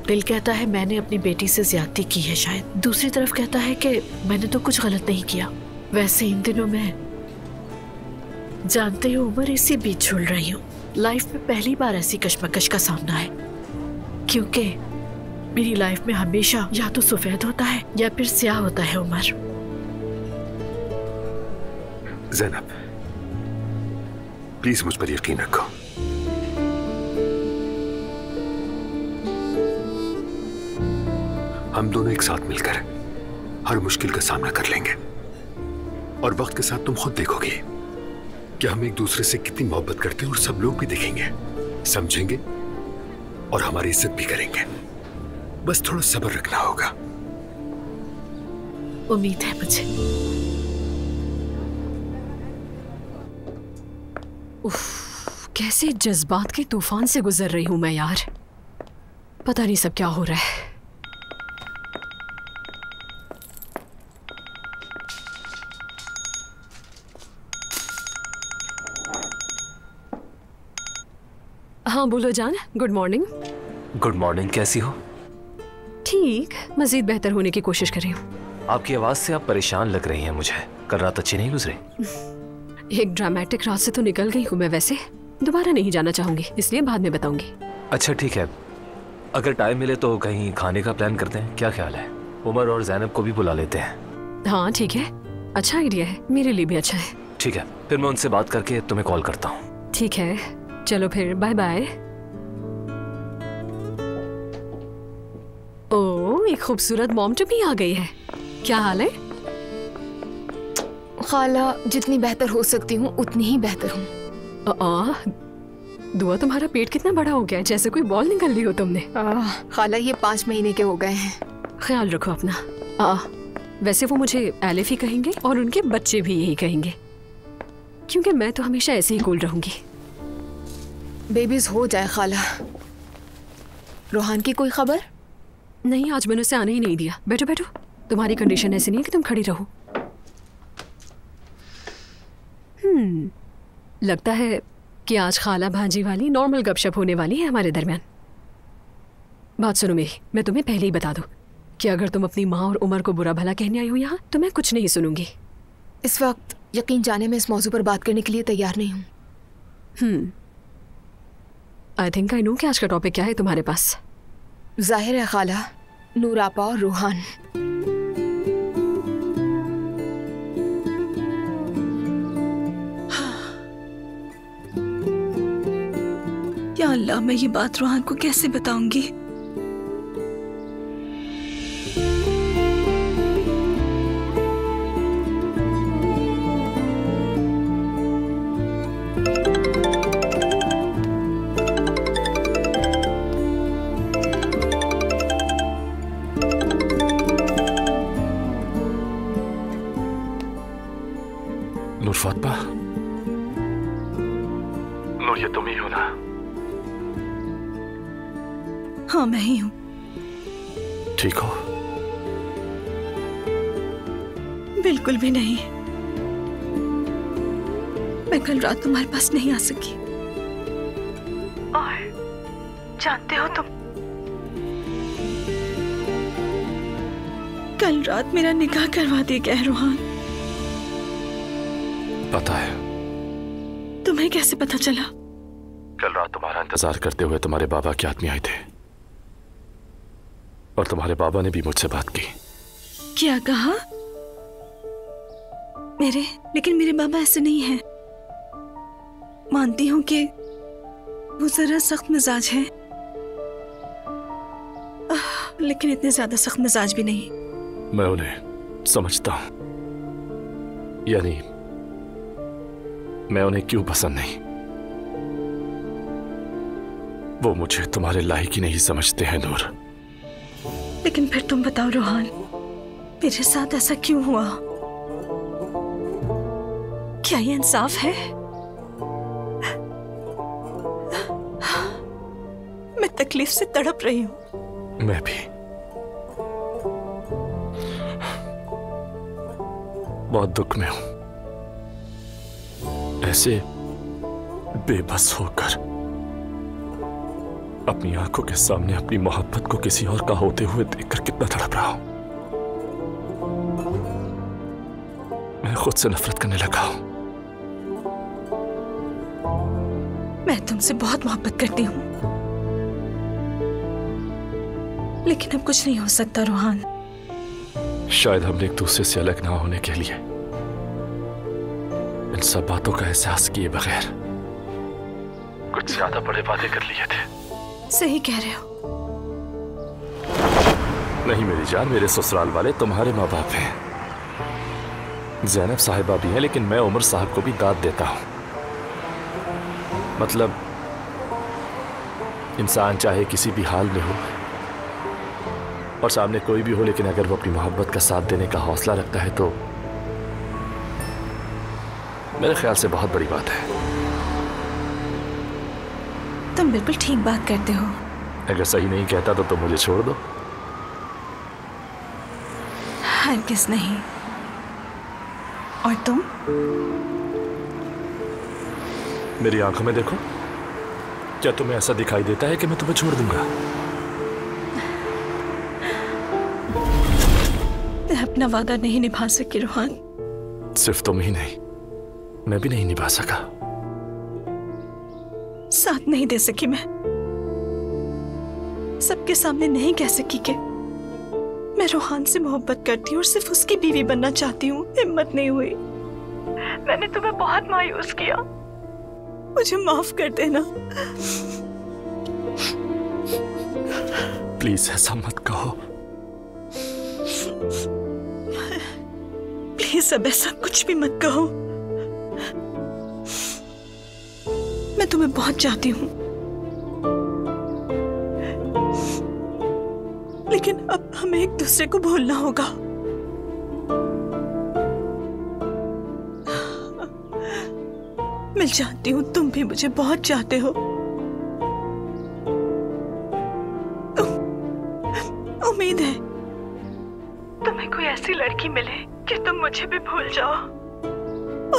दिल कहता है मैंने अपनी बेटी से ज्यादती की है शायद, दूसरी तरफ कहता है कि मैंने तो कुछ गलत नहीं किया। वैसे इन दिनों मैं जानते हो उमर इसी बीच झूल रही हूँ। लाइफ में पहली बार ऐसी कश्मकश का सामना है, क्योंकि मेरी लाइफ में हमेशा या तो सफेद होता है या फिर स्याह होता है उमर। ज़ैनब प्लीज मुझ पर यकीन रखो। हम दोनों एक साथ मिलकर हर मुश्किल का सामना कर लेंगे, और वक्त के साथ तुम खुद देखोगे कि हम एक दूसरे से कितनी मोहब्बत करते हैं, और सब लोग भी देखेंगे, समझेंगे और हमारी इज्जत भी करेंगे। बस थोड़ा सब्र रखना होगा। उम्मीद है मुझे। उफ, कैसे जज्बात के तूफान से गुजर रही हूं मैं यार। पता नहीं सब क्या हो रहा है। हाँ बोलो जान। Good morning. गुड मॉर्निंग, कैसी हो? ठीक, मजीद बेहतर होने की कोशिश कर रही हूँ। आपकी आवाज से आप परेशान लग रही हैं मुझे। कल रात अच्छी नहीं गुजरी? एक ड्रामेटिक रात से तो निकल गई हूँ मैं, वैसे दोबारा नहीं जाना चाहूंगी, इसलिए बाद में बताऊंगी। अच्छा ठीक है, अगर टाइम मिले तो कहीं खाने का प्लान करते हैं, क्या ख्याल है? उमर और ज़ैनब को भी बुला लेते हैं। हाँ ठीक है, अच्छा आइडिया है, मेरे लिए भी अच्छा है। ठीक है, फिर मैं उनसे बात करके तुम्हें कॉल करता हूँ। ठीक है, चलो फिर बाय बाय। ओह, एक खूबसूरत मॉम टू भी आ गई है। क्या हाल है? खाला, जितनी बेहतर हो सकती हूँ उतनी ही बेहतर हूँ। दुआ, तुम्हारा पेट कितना बड़ा हो गया है, जैसे कोई बॉल निकल ली हो तुमने। खाला, ये 5 महीने के हो गए हैं। ख्याल रखो अपना। वैसे वो मुझे एलिफ ही कहेंगे और उनके बच्चे भी यही कहेंगे, क्योंकि मैं तो हमेशा ऐसे ही कूल रहूंगी। बेबीज हो जाए खाला। रोहान की कोई खबर? नहीं, आज मैंने उसे आने ही नहीं दिया। बैठो बैठो, तुम्हारी कंडीशन ऐसी नहीं है कि तुम खड़ी रहो। लगता है कि आज खाला भांजी वाली नॉर्मल गपशप होने वाली है हमारे दरमियान। बात सुनो मेरी, मैं तुम्हें पहले ही बता दूं कि अगर तुम अपनी माँ और उमर को बुरा भला कहने आई हो यहाँ, तो मैं कुछ नहीं सुनूंगी। इस वक्त यकीन जाने में इस मौजू पर बात करने के लिए तैयार नहीं हूँ। आई थिंक आई नो कि आज का टॉपिक क्या है तुम्हारे पास। जाहिर है खाला, नूर आपा और रूहान। या अल्लाह, मैं ये बात रूहान को कैसे बताऊंगी? फातिमा, नूर ये तुम ही हो ना? हाँ मैं ही हूँ। ठीक हो? बिल्कुल भी नहीं। मैं कल रात तुम्हारे पास नहीं आ सकी। और जानते हो तुम, कल रात मेरा निकाह करवा दिया गया है रोहान। पता है। तुम्हें कैसे पता चला? कल रात तुम्हारा इंतजार करते हुए तुम्हारे बाबा के आदमी आए थे और तुम्हारे बाबा ने भी मुझसे बात की। क्या कहा? लेकिन मेरे बाबा ऐसे नहीं हैं। मानती हूँ कि वो जरा सख्त मिजाज है, लेकिन इतने ज्यादा सख्त मिजाज भी नहीं। मैं उन्हें समझता हूं, यानी मैं उन्हें क्यों पसंद नहीं। वो मुझे तुम्हारे लायक ही नहीं समझते हैं नूर। लेकिन फिर तुम बताओ रोहान, मेरे साथ ऐसा क्यों हुआ? क्या ये इंसाफ है? मैं तकलीफ से तड़प रही हूँ। मैं भी बहुत दुख में हूं। ऐसे बेबस होकर अपनी आंखों के सामने अपनी मोहब्बत को किसी और का होते हुए देखकर कितना तड़प रहा हूं। मैं खुद से नफरत करने लगा हूं। मैं तुमसे बहुत मोहब्बत करती हूँ, लेकिन अब कुछ नहीं हो सकता रोहान। शायद हमने एक दूसरे से अलग ना होने के लिए इन सब बातों का एहसास किए बगैर कुछ ज्यादा बड़े वादे कर लिए थे। सही कह रहे हो। नहीं मेरी जान, मेरे ससुराल वाले तुम्हारे माँ बाप हैं। ज़ैनब साहिबा भी हैं, लेकिन मैं उमर साहब को भी दाद देता हूं। मतलब इंसान चाहे किसी भी हाल में हो और सामने कोई भी हो, लेकिन अगर वो अपनी मोहब्बत का साथ देने का हौसला रखता है तो मेरे ख्याल से बहुत बड़ी बात है। तुम बिल्कुल ठीक बात करते हो। अगर सही नहीं कहता तो तुम मुझे छोड़ दो। हरगिज़ नहीं। और तुम? मेरी आंखों में देखो, क्या तुम्हें ऐसा दिखाई देता है कि मैं तुम्हें छोड़ दूंगा? मैं अपना वादा नहीं निभा सकी रोहान। सिर्फ तुम ही नहीं, मैं भी नहीं निभा सका। साथ नहीं दे सकी मैं। सबके सामने नहीं कह सकी कि मैं रोहान से मोहब्बत करती हूँ और सिर्फ उसकी बीवी बनना चाहती हूँ। हिम्मत नहीं हुई। मैंने तुम्हें बहुत मायूस किया, मुझे माफ कर देना। प्लीज ऐसा मत कहो। प्लीज अब ऐसा कुछ भी मत कहो। मैं तुम्हें बहुत चाहती हूँ, लेकिन अब हमें एक दूसरे को भूलना होगा। मैं जानती हूँ तुम भी मुझे बहुत चाहते हो। उम्मीद है तुम्हें कोई ऐसी लड़की मिले कि तुम मुझे भी भूल जाओ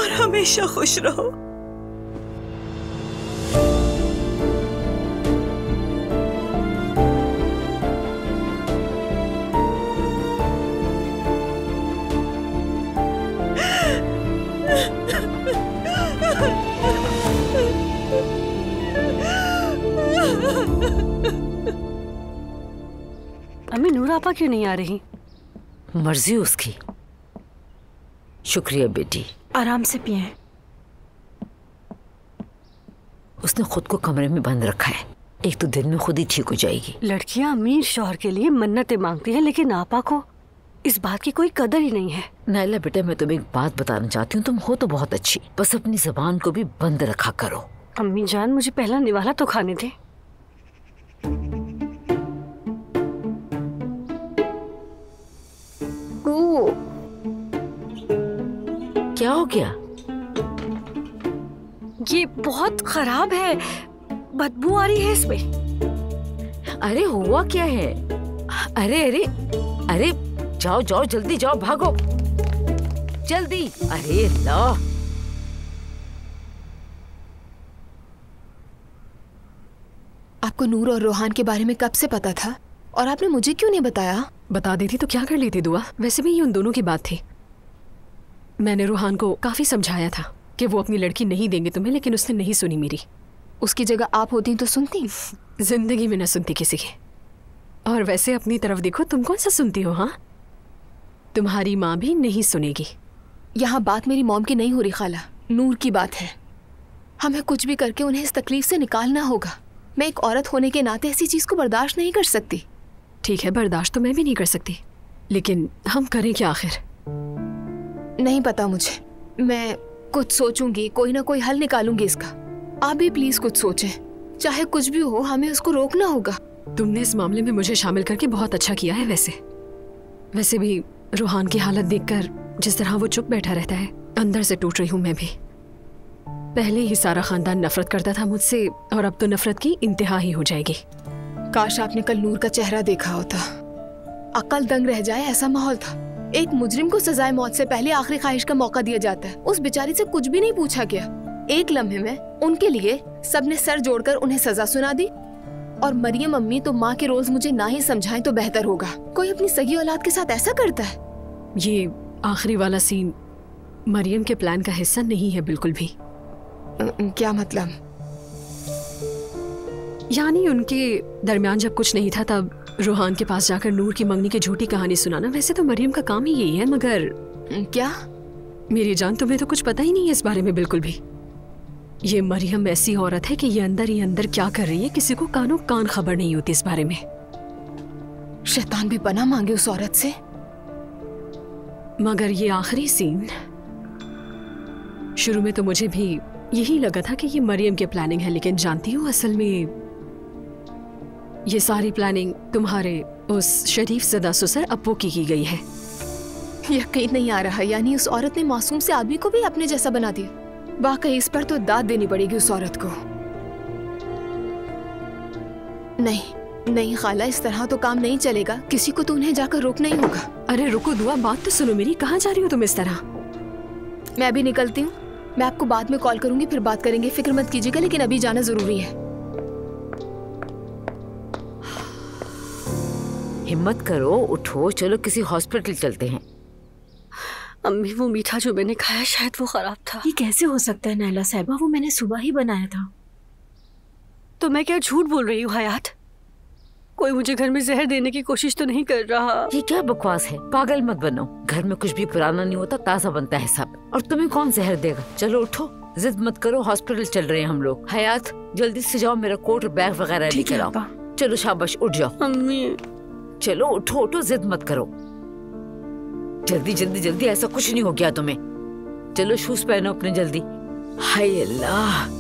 और हमेशा खुश रहो। अम्मी, नूर आपा क्यों नहीं आ रही? मर्जी उसकी। शुक्रिया बेटी। आराम से पिए। उसने खुद को कमरे में बंद रखा है, एक तो दिन में खुद ही ठीक हो जाएगी। लड़कियां अमीर शौहर के लिए मन्नतें मांगती हैं, लेकिन आपा को इस बात की कोई कदर ही नहीं है। नाइला बेटा, मैं तुम्हें एक बात बताना चाहती हूँ। तुम हो तो बहुत अच्छी, बस अपनी जबान को भी बंद रखा करो। अम्मी जान, मुझे पहला निवाला तो खाने दे। क्या हो गया? ये बहुत खराब है, बदबू आ रही है इसमें। अरे हुआ क्या है? अरे अरे अरे जाओ जाओ जल्दी जाओ, भागो जल्दी। अरे अल्लाह, आपको नूर और रोहान के बारे में कब से पता था और आपने मुझे क्यों नहीं बताया? बता देती तो क्या कर लेती दुआ, वैसे भी ये उन दोनों की बात थी। मैंने रोहान को काफी समझाया था कि वो अपनी लड़की नहीं देंगे तुम्हें, लेकिन उसने नहीं सुनी मेरी। उसकी जगह आप होती तो सुनती? जिंदगी में न सुनती किसी की। और वैसे अपनी तरफ देखो, तुम कौन सा सुनती हो? हाँ, तुम्हारी माँ भी नहीं सुनेगी। यहाँ बात मेरी मॉम की नहीं हो रही खाला, नूर की बात है। हमें कुछ भी करके उन्हें इस तकलीफ से निकालना होगा। मैं एक औरत होने के नाते ऐसी चीज को बर्दाश्त नहीं कर सकती। ठीक है, बर्दाश्त तो मैं भी नहीं कर सकती, लेकिन हम करें क्या आखिर? नहीं पता मुझे, मैं कुछ सोचूंगी, कोई ना कोई हल निकालूंगी इसका। आप भी प्लीज कुछ सोचें, चाहे कुछ भी हो हमें उसको रोकना होगा। तुमने इस मामले में मुझे शामिल करके बहुत अच्छा किया है। वैसे भी रोहान की हालत देखकर जिस तरह वो चुप बैठा रहता है, अंदर से टूट रही हूँ मैं भी। पहले ही सारा खानदान नफरत करता था मुझसे, और अब तो नफरत की इंतहा ही हो जाएगी। काश आपने कल नूर का चेहरा देखा होता, अकल दंग रह जाए ऐसा माहौल था। एक मुजरिम को सजाए मौत से पहले आखिरी ख्वाहिश का मौका दिया जाता है। उस बेचारी से कुछ भी नहीं पूछा गया। एक लम्हे में उनके लिए सबने सर जोड़कर उन्हें सजा सुना दी। और मरियम अम्मी तो माँ के रोल्स मुझे ना ही समझाएं तो बेहतर होगा। कोई अपनी सगी औलाद के साथ ऐसा करता है? ये आखिरी वाला सीन मरियम के प्लान का हिस्सा नहीं है बिल्कुल भी। क्या मतलब? यानी उनके दरमियान जब कुछ नहीं था तब रोहान के पास जाकर नूर की मंगनी की झूठी कहानी सुनाना, वैसे तो मरियम का काम ही यही है। मगर क्या? मेरी जान, तुम्हें तो कुछ पता ही नहीं है इस बारे में बिल्कुल भी। ये मरियम ऐसी औरत है कि ये अंदर ही अंदर क्या कर रही है किसी को कानों कान खबर नहीं होती इस बारे में। शैतान भी पनाह मांगे उस औरत से। मगर ये आखिरी सीन, शुरू में तो मुझे भी यही लगा था कि ये मरियम की प्लानिंग है, लेकिन जानती हूँ असल में ये सारी प्लानिंग तुम्हारे उस शरीफ ज़दा ससुर अप्पू की गई है। यकीन नहीं आ रहा, यानी उस औरत ने मासूम से आदमी को भी अपने जैसा बना दिया। वाकई इस पर तो दाद देनी पड़ेगी उस औरत को। नहीं नहीं खाला, इस तरह तो काम नहीं चलेगा। किसी को तो उन्हें जाकर रोकना ही होगा। अरे रुको दुआ, बात तो सुनो मेरी। कहाँ जा रही हो तुम इस तरह? मैं अभी निकलती हूँ, मैं आपको बाद में कॉल करूंगी, फिर बात करेंगे। फिक्र मत कीजिएगा, लेकिन अभी जाना जरूरी है। हिम्मत करो, उठो, चलो किसी हॉस्पिटल चलते हैं। अम्मी, वो मीठा जो मैंने खाया शायद वो खराब था। ये कैसे हो सकता है नायला साहिबा, वो मैंने सुबह ही बनाया था। तो मैं क्या झूठ बोल रही हूँ हयात? कोई मुझे घर में जहर देने की कोशिश तो नहीं कर रहा? ये क्या बकवास है, पागल मत बनो। घर में कुछ भी पुराना नहीं होता, ताज़ा बनता है सब। और तुम्हें कौन जहर देगा? चलो उठो, जिद मत करो, हॉस्पिटल चल रहे हैं हम लोग। हयात जल्दी से जाओ, मेरा कोट और बैग वगैरह लेकर आओ। चलो शाबाश, उठ जाओ। अम्मी चलो उठो उठो, जिद मत करो, जल्दी जल्दी जल्दी। ऐसा कुछ नहीं हो गया तुम्हें। चलो शूज पहनो अपने जल्दी। हाय अल्लाह,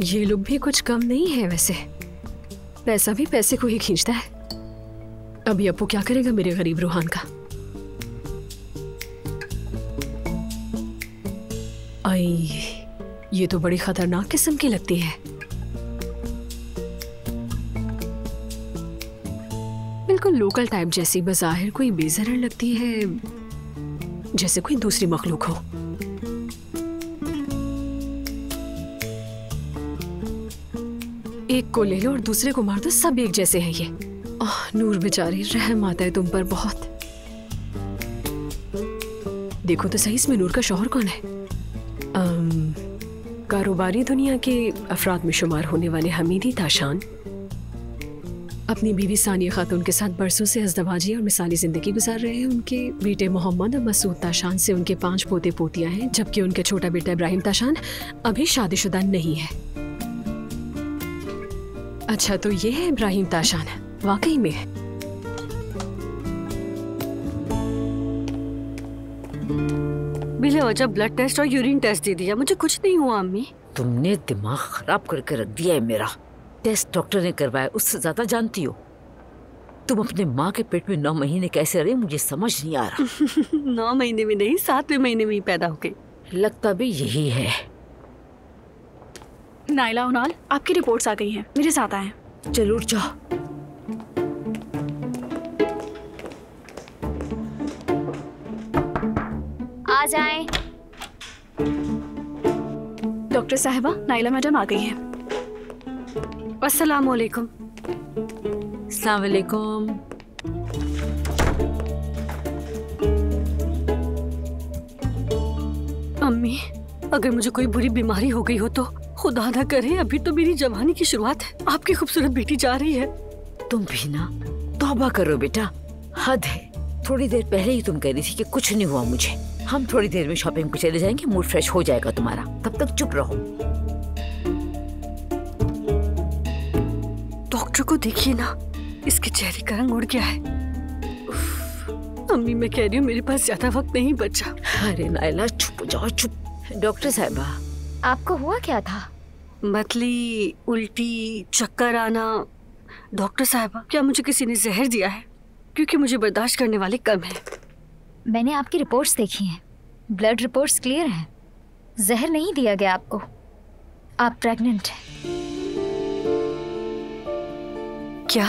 ये लोग भी कुछ कम नहीं है वैसे। पैसा भी पैसे को ही खींचता है। अभी अप्पू क्या करेगा मेरे गरीब रोहान का? आई, ये तो बड़ी खतरनाक किस्म की लगती है। बिल्कुल लोकल टाइप जैसी, बज़ाहिर कोई बेजहर लगती है, जैसे कोई दूसरी मखलूक हो। एक को ले लो और दूसरे को मार दो, सब एक जैसे हैं ये। ओह नूर बेचारी, रहम आता है तुम पर बहुत। देखो तो सही, इसमें नूर का शौहर कौन है? कारोबारी दुनिया के अफराद में शुमार होने वाले हमीदी ताशान अपनी बीवी सानिया खातून के साथ बरसों से अज़दवाजी और मिसाली जिंदगी गुजार रहे हैं। उनके बेटे मोहम्मद और मसूद ताशान से उनके 5 पोते पोतियां हैं, जबकि उनका छोटा बेटा इब्राहिम ताशान अभी शादीशुदा नहीं है। अच्छा, तो ये है इब्राहिम ताशान, वाकई में। बिले वजह ब्लड टेस्ट और यूरिन टेस्ट दे दिया, मुझे कुछ नहीं हुआ अम्मी। तुमने दिमाग खराब करके रख दिया है मेरा। टेस्ट डॉक्टर ने करवाया, उससे ज्यादा जानती हो। तुम अपने माँ के पेट में 9 महीने कैसे रहे, मुझे समझ नहीं आ रहा। 9 महीने में नहीं, 7वें महीने में ही पैदा हो गई। लगता भी यही है। नाइला उनाल, आपकी रिपोर्ट्स आ गई हैं, मेरे साथ आए। चलो उठ जाओ। आ जाएं। डॉक्टर साहिबा, नाइला मैडम आ गई हैं। अस्सलाम वालेकुम। अस्सलाम वालेकुम। अम्मी, अगर मुझे कोई बुरी बीमारी हो गई हो तो खुदा ना करे, अभी तो मेरी जवानी की शुरुआत है, आपकी खूबसूरत बेटी जा रही है। तुम भी ना तौबा करो बेटा, हद है। थोड़ी देर पहले ही तुम कह रही थी कि कुछ नहीं हुआ मुझे। हम थोड़ी देर में शॉपिंग पे चले जाएंगे, मूड फ्रेश हो जाएगा तुम्हारा, तब तक चुप रहो। डॉक्टर को देखिए ना, इसके चेहरे का रंग उड़ गया है। अम्मी, मैं कह रही हूँ मेरे पास ज्यादा वक्त नहीं बचा। अरे नाइला चुप जाओ, चुप। डॉक्टर साहिबा, आपको हुआ क्या था? मतली, उल्टी, चक्कर आना। डॉक्टर साहिबा, क्या मुझे किसी ने जहर दिया है? क्योंकि मुझे बर्दाश्त करने वाले कम हैं। मैंने आपकी रिपोर्ट्स देखी हैं, ब्लड रिपोर्ट्स क्लियर हैं, जहर नहीं दिया गया आपको। आप प्रेग्नेंट हैं। क्या?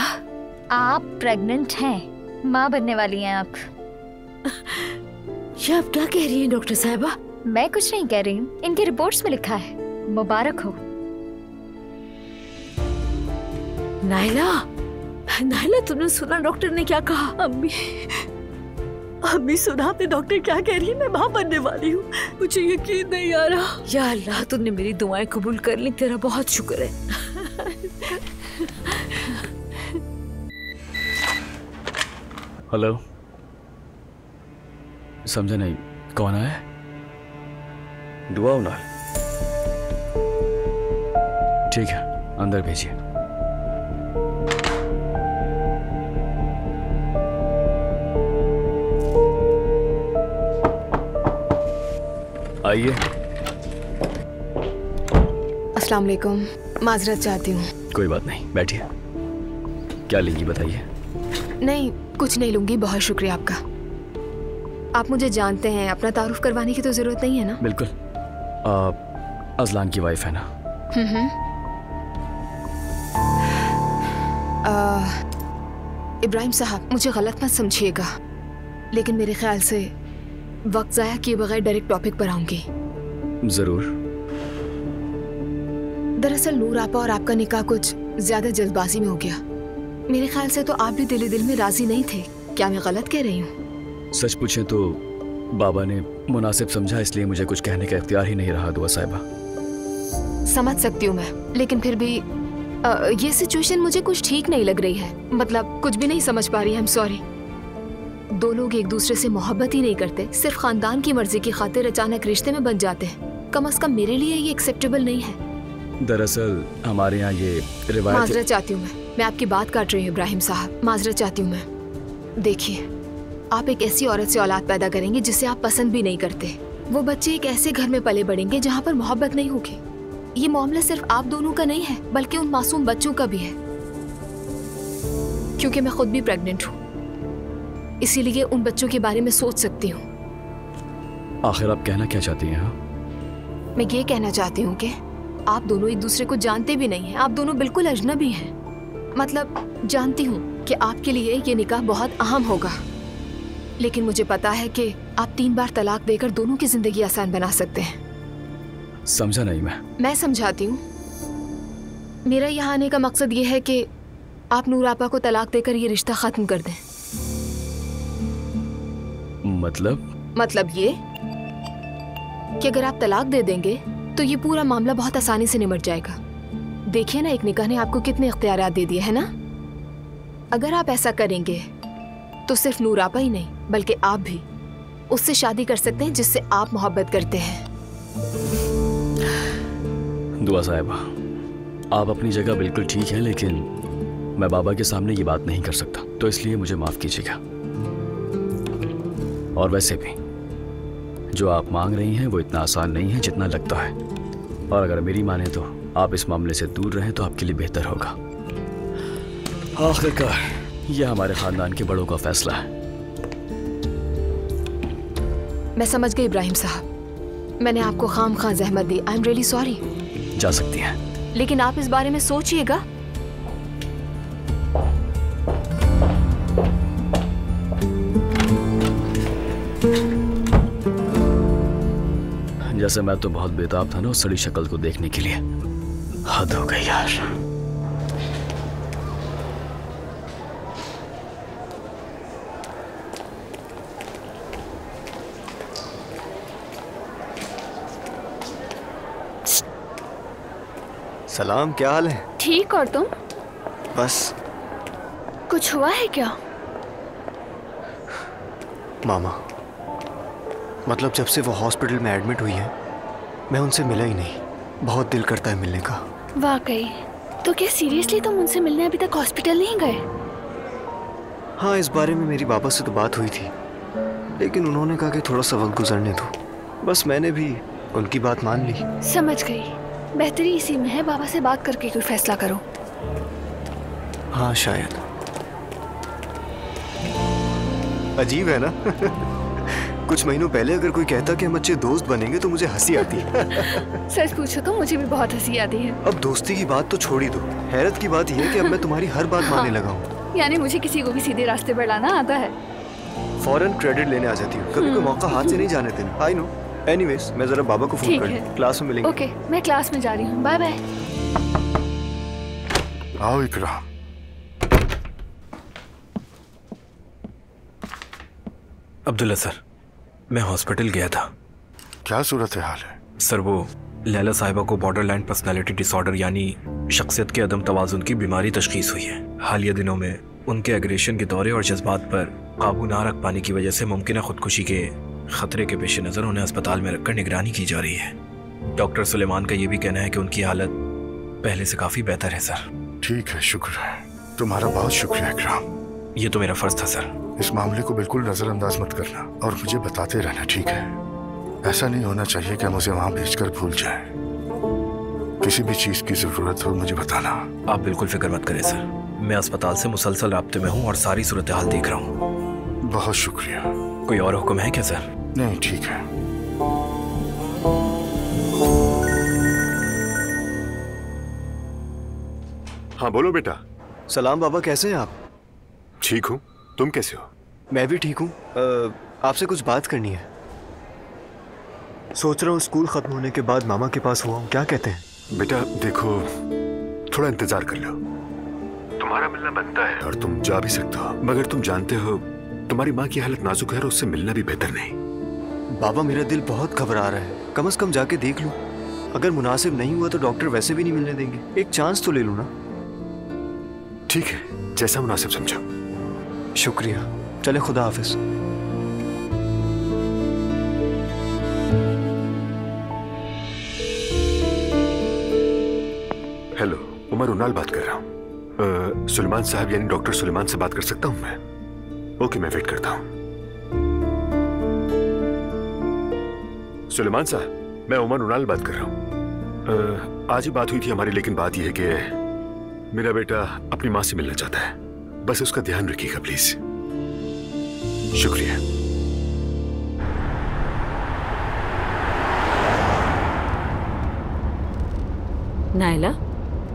आप प्रेग्नेंट हैं, माँ बनने वाली हैं आप। ये आप क्या कह रही हैं डॉक्टर साहिबा? मैं कुछ नहीं कह रही हूँ, इनकी रिपोर्ट्स में लिखा है। मुबारक हो। नाइला, नाइला, तुमने सुना डॉक्टर ने क्या कहा? अम्मी, अम्मी सुना आपने डॉक्टर क्या कह रही है? मैं माँ बनने वाली हूँ, मुझे यकीन नहीं आ रहा। या अल्लाह, तुमने मेरी दुआएं कबूल कर ली, तेरा बहुत शुक्र है। हेलो, समझा नहीं, कौन आया? दुआ उनाल। ठीक है, अंदर भेजिए। आइए। अस्सलाम वालेकुम, माजरत चाहती हूँ। कोई बात नहीं, बैठिए। क्या लेंगी बताइए। नहीं, कुछ नहीं लूंगी, बहुत शुक्रिया आपका। आप मुझे जानते हैं, अपना तारुफ करवाने की तो जरूरत नहीं है ना? बिल्कुल, आप अजलान की वाइफ है ना? इब्राहिम साहब, मुझे गलत मत समझिएगा, लेकिन मेरे ख्याल से वक्त ज़ाया किए बगैर डायरेक्ट टॉपिक पर आऊंगी। जरूर। दरअसल नूर आपा और आपका निकाह कुछ ज्यादा जल्दबाजी में हो गया। मेरे ख्याल से तो आप भी दिल में राजी नहीं थे। क्या मैं गलत कह रही हूँ? सच पूछे तो बाबा ने मुनासिब समझा, इसलिए मुझे कुछ कहने का इख्तियार ही नहीं रहा। दुआ साहिबा, समझ सकती हूँ मैं, लेकिन फिर भी ये सिचुएशन मुझे कुछ ठीक नहीं लग रही है। मतलब कुछ भी नहीं समझ पा रही। I am sorry. दो लोग एक दूसरे से मोहब्बत ही नहीं करते, सिर्फ खानदान की मर्जी की खातिर अचानक रिश्ते में बन जाते हैं। कम से कम मेरे लिए ये एक्सेप्टेबल नहीं है। दरअसल हमारे यहाँ ये रिवायत। माजरत चाहती हूँ मैं आपकी बात काट रही हूँ इब्राहिम साहब, माजरत चाहती हूँ मैं। देखिए, आप एक ऐसी औरत से औलाद पैदा करेंगे जिसे आप पसंद भी नहीं करते। वो बच्चे एक ऐसे घर में पले बढ़ेंगे जहाँ पर मोहब्बत नहीं होगी। ये मामला सिर्फ आप दोनों का नहीं है, बल्कि उन मासूम बच्चों का भी है। क्योंकि मैं खुद भी प्रेग्नेंट हूँ, इसीलिए उन बच्चों के बारे में सोच सकती हूँ। आखिर आप कहना क्या चाहती हैं? मैं ये कहना चाहती हूँ कि आप दोनों एक दूसरे को जानते भी नहीं हैं। आप दोनों बिल्कुल अजनबी हैं। मतलब जानती हूँ कि आपके लिए ये निकाह बहुत अहम होगा, लेकिन मुझे पता है कि आप 3 बार तलाक देकर दोनों की जिंदगी आसान बना सकते हैं। समझा नहीं मैं समझाती हूँ। मेरा यहाँ आने का मकसद ये है कि आप नूर आपा को तलाक देकर ये रिश्ता खत्म कर दें। मतलब ये कि अगर आप तलाक दे देंगे तो ये पूरा मामला बहुत आसानी से निमट जाएगा। देखिए ना, एक निकाह ने आपको कितने इख्तियारात दे दिए है ना। अगर आप ऐसा करेंगे तो सिर्फ नूर आपा ही नहीं, बल्कि आप भी उससे शादी कर सकते हैं जिससे आप मोहब्बत करते हैं। दुआ साहिबा, आप अपनी जगह बिल्कुल ठीक है, लेकिन मैं बाबा के सामने ये बात नहीं कर सकता, तो इसलिए मुझे माफ कीजिएगा। और वैसे भी जो आप मांग रही हैं वो इतना आसान नहीं है जितना लगता है, और अगर मेरी माने तो आप इस मामले से दूर रहें तो आपके लिए बेहतर होगा। आखिरकार यह हमारे खानदान के बड़ों का फैसला है। मैं समझ गई इब्राहिम साहब, मैंने आपको खामखा जहमत दी। I am really sorry. जा सकती हैं। लेकिन आप इस बारे में सोचिएगा। जैसे मैं तो बहुत बेताब था ना उस सड़ी शक्ल को देखने के लिए। हद हो गई यार। सलाम, क्या हाल है? ठीक, और तुम? बस। कुछ हुआ है क्या? मामा, मतलब जब से वो हॉस्पिटल में एडमिट हुई है मैं उनसे मिला ही नहीं। बहुत दिल करता है मिलने का। वाकई? तो क्या सीरियसली तुम उनसे मिलने अभी तक हॉस्पिटल नहीं गए? हाँ, इस बारे में मेरी पापा से तो बात हुई थी, लेकिन उन्होंने कहा कि थोड़ा सा वक्त गुजरने दो। बस मैंने भी उनकी बात मान ली। समझ गई। बेहतरी इसी में है, बाबा से बात करके कोई फैसला करो। हाँ शायद। अजीब है ना? कुछ महीनों पहले अगर कोई कहता कि हम अच्छे दोस्त बनेंगे तो मुझे हंसी आती है। सच पूछो तो मुझे भी बहुत हंसी आती है। अब दोस्ती की बात तो छोड़ ही दो। हैरत की बात यह है कि अब मैं तुम्हारी हर बात मानने लगा हूँ। यानी मुझे किसी को भी सीधे रास्ते पर लाना आता है। फौरन क्रेडिट लेने आ जाती हूँ, कभी कोई मौका हाथ से नहीं जाने देना। I know. एनीवेज, मैं जरा बाबा को फोन कर, क्लास में मिलेंगे। ओके, मैं क्लास में जा रही हूँ। Bye bye. आओ इकराम। अब्दुल्ला सर, मैं हॉस्पिटल गया था। क्या सूरत हाल है? सर, वो लैला साहिबा को बॉर्डरलाइन पर्सनालिटी डिसऑर्डर यानी शख्सियत के अदम तवाजुन की बीमारी तशखीस हुई है। हालिया दिनों में उनके एग्रेशन के दौरे और जज्बात पर काबू ना रख पाने की वजह से मुमकिन खुदकुशी के खतरे के पेश नज़र उन्हें अस्पताल में रखकर निगरानी की जा रही है। डॉक्टर सुलेमान का ये भी कहना है कि उनकी हालत पहले से काफ़ी बेहतर है। सर ठीक है, शुक्र है। तुम्हारा बहुत शुक्रिया इकराम। ये तो मेरा फर्ज था सर। इस मामले को बिल्कुल नजरअंदाज मत करना और मुझे बताते रहना, ठीक है? ऐसा नहीं होना चाहिए कि मुझे वहां भेजकर भूल जाए। किसी भी चीज की जरूरत हो मुझे बताना। आप बिल्कुल फिक्र मत करें सर, मैं अस्पताल से मुसलसल राब्ते में हूँ और सारी सूरत हाल देख रहा हूँ। बहुत शुक्रिया। कोई और हुक्म है क्या सर? नहीं, ठीक है। हाँ बोलो बेटा। सलाम बाबा, कैसे हैं आप? ठीक हूँ, तुम कैसे हो? मैं भी ठीक हूँ। आपसे कुछ बात करनी है। सोच रहा हूँ स्कूल खत्म होने के बाद मामा के पास हुआ हूँ, क्या कहते हैं? बेटा देखो, थोड़ा इंतजार कर लो। तुम्हारा मिलना बनता है और तुम जा भी सकते हो, मगर तुम जानते हो तुम्हारी माँ की हालत नाजुक है और उससे मिलना भी बेहतर नहीं। बाबा, मेरा दिल बहुत घबरा रहा है। कम से कम जाके देख लूं। अगर मुनासिब नहीं हुआ तो डॉक्टर वैसे भी नहीं मिलने देंगे। एक चांस तो ले लूं ना। ठीक है, जैसा मुनासिब समझो। शुक्रिया। चले, खुदा हाफिज। हेलो, उमर उनाल बात कर रहा हूँ। सुलेमान साहब यानी डॉक्टर सुलेमान से बात कर सकता हूँ मैं? ओके, मैं वेट करता हूँ। सुलेमान साहब, मैं उमर उनाल बात कर रहा हूँ। आज ही बात हुई थी हमारी, लेकिन बात यह है कि मेरा बेटा अपनी माँ से मिलना चाहता है। बस उसका ध्यान रखिएगा प्लीज। शुक्रिया। नायला,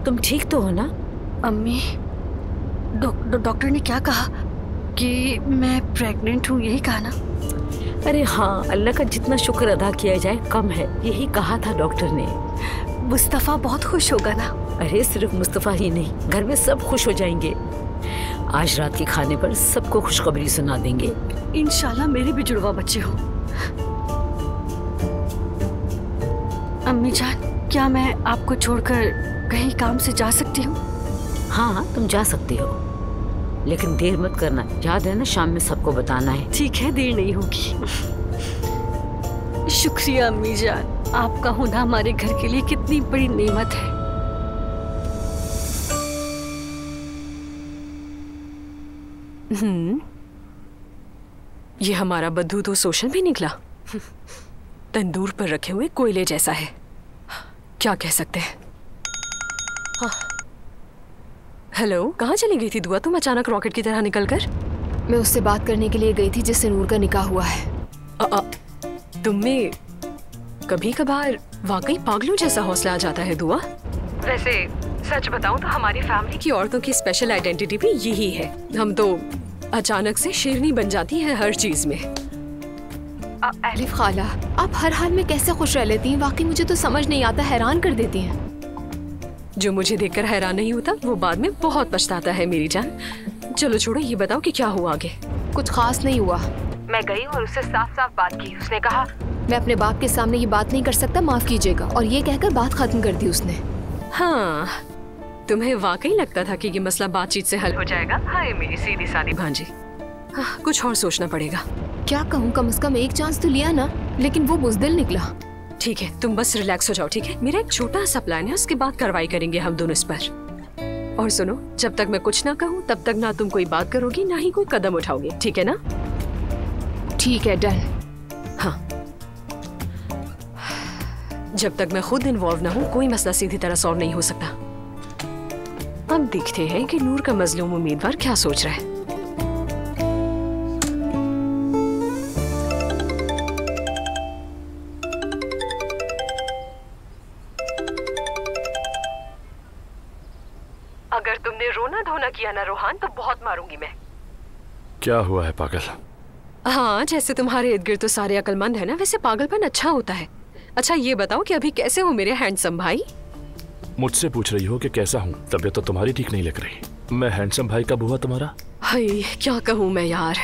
तुम ठीक तो हो ना? अम्मी, डॉक्टर ने क्या कहा कि मैं प्रेग्नेंट हूँ, यही कहा ना? अरे हाँ, अल्लाह का जितना शुक्र अदा किया जाए कम है, यही कहा था डॉक्टर ने। मुस्तफ़ा बहुत खुश होगा ना? अरे सिर्फ मुस्तफ़ा ही नहीं, घर में सब खुश हो जाएंगे। आज रात के खाने पर सबको खुशखबरी सुना देंगे। इंशाल्लाह मेरे भी जुड़वा बच्चे हो। अम्मी जान, क्या मैं आपको छोड़कर कहीं काम से जा सकती हूँ? हाँ, तुम जा सकती हो, लेकिन देर मत करना। याद है ना, शाम में सबको बताना है। ठीक है, देर नहीं होगी। शुक्रिया अम्मी जान, आपका होना हमारे घर के लिए कितनी बड़ी नेमत है। ये हमारा बद्दू तो सोशल भी निकला। तंदूर पर रखे हुए कोयले जैसा है, क्या कह सकते हैं। हेलो, कहाँ चली गई थी दुआ तुम अचानक रॉकेट की तरह निकलकर? मैं उससे बात करने के लिए गई थी जिससे नूर का निकाह हुआ है। तुम्हें कभी कभार वाकई पागलों जैसा हौसला आ जाता है दुआ। वैसे सच बताऊं तो हमारी फैमिली की औरतों की स्पेशल आइडेंटिटी भी यही है। हम तो अचानक से शेरनी बन जाती हैं हर चीज में। एलिफ खाला, आप हर हाल में कैसे खुश रह लेती हैं? वाकई मुझे तो समझ नहीं आता, हैरान कर देती हैं। जो मुझे देखकर हैरान नहीं होता वो बाद में बहुत पछताता है मेरी जान। चलो छोड़ो, ये बताओ कि क्या हुआ आगे? कुछ खास नहीं हुआ। मैं गई और उससे साफ साफ बात की। उसने कहा मैं अपने बाप के सामने ये बात नहीं कर सकता, माफ कीजिएगा, और ये कहकर बात खत्म कर दी उसने। हाँ, तुम्हें वाकई लगता था कि ये मसला बातचीत से हल हो जाएगा? हाय मेरी सीधी सादी भांजी। हाँ, कुछ और सोचना पड़ेगा। क्या कहूँ, कम से कम एक चांस तो लिया ना, लेकिन वो बुज़दिल निकला। ठीक है, तुम बस रिलैक्स हो जाओ, ठीक है? मेरा एक छोटा सा प्लान है, उसके बाद कार्रवाई करेंगे हम दोनों इस पर। और सुनो, जब तक मैं कुछ ना कहूँ तब तक ना तुम कोई बात करोगी ना ही कोई कदम उठाओगे, ठीक है ना? ठीक है, डन। हाँ, जब तक मैं खुद इन्वॉल्व ना हूँ कोई मसला सीधी तरह सॉल्व नहीं हो सकता। अब देखते हैं कि नूर का मजलूम उम्मीदवार क्या सोच रहा है। अगर तुमने रोना धोना किया ना रोहान तो बहुत मारूंगी मैं। क्या हुआ है पागल? हाँ, जैसे तुम्हारे इर्द गिर्द तो सारे अक्लमंद है ना, वैसे पागलपन अच्छा होता है। अच्छा ये बताओ कि अभी कैसे हो मेरे हैंडसम भाई? मुझसे पूछ रही हो कि कैसा हूँ? तबीयत तो तुम्हारी ठीक नहीं लग रही। मैं हैंडसम भाई कब हुआ तुम्हारा? हाय क्या कहूँ मैं यार,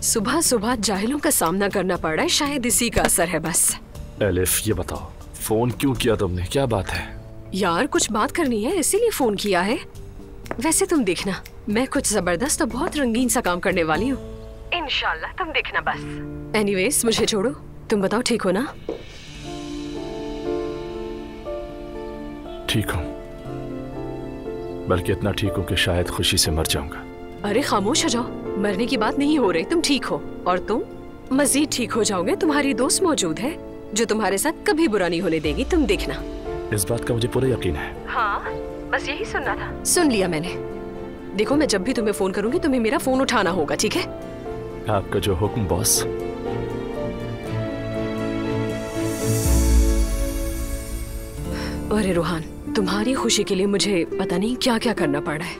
सुबह सुबह जाहिलों का सामना करना पड़ रहा है, शायद इसी का असर है बस। एलिफ ये बताओ, फोन क्यों किया तुमने? क्या बात है? यार कुछ बात करनी है इसीलिए फोन किया है। वैसे तुम देखना, मैं कुछ जबरदस्त और बहुत रंगीन सा काम करने वाली हूँ, इंशाल्लाह तुम देखना बस। एनीवेज मुझे छोड़ो, तुम बताओ ठीक हो ना? ठीक हूँ, बल्कि इतना ठीक हूँ कि शायद खुशी से मर जाऊंगा। अरे खामोश हो जाओ, मरने की बात नहीं हो रही, तुम ठीक हो और तुम मजीद ठीक हो जाओगे। तुम्हारी दोस्त मौजूद है जो तुम्हारे साथ कभी बुरा नहीं होने देगी, तुम देखना। इस बात का मुझे पूरा यकीन है। हाँ, बस यही सुनना था। सुन लिया मैंने। देखो मैं जब भी तुम्हें फोन करूंगी तुम्हें मेरा फोन उठाना होगा, ठीक है? आपका जो हुक्म बॉस। अरे रोहान, तुम्हारी खुशी के लिए मुझे पता नहीं क्या क्या करना पड़ रहा है।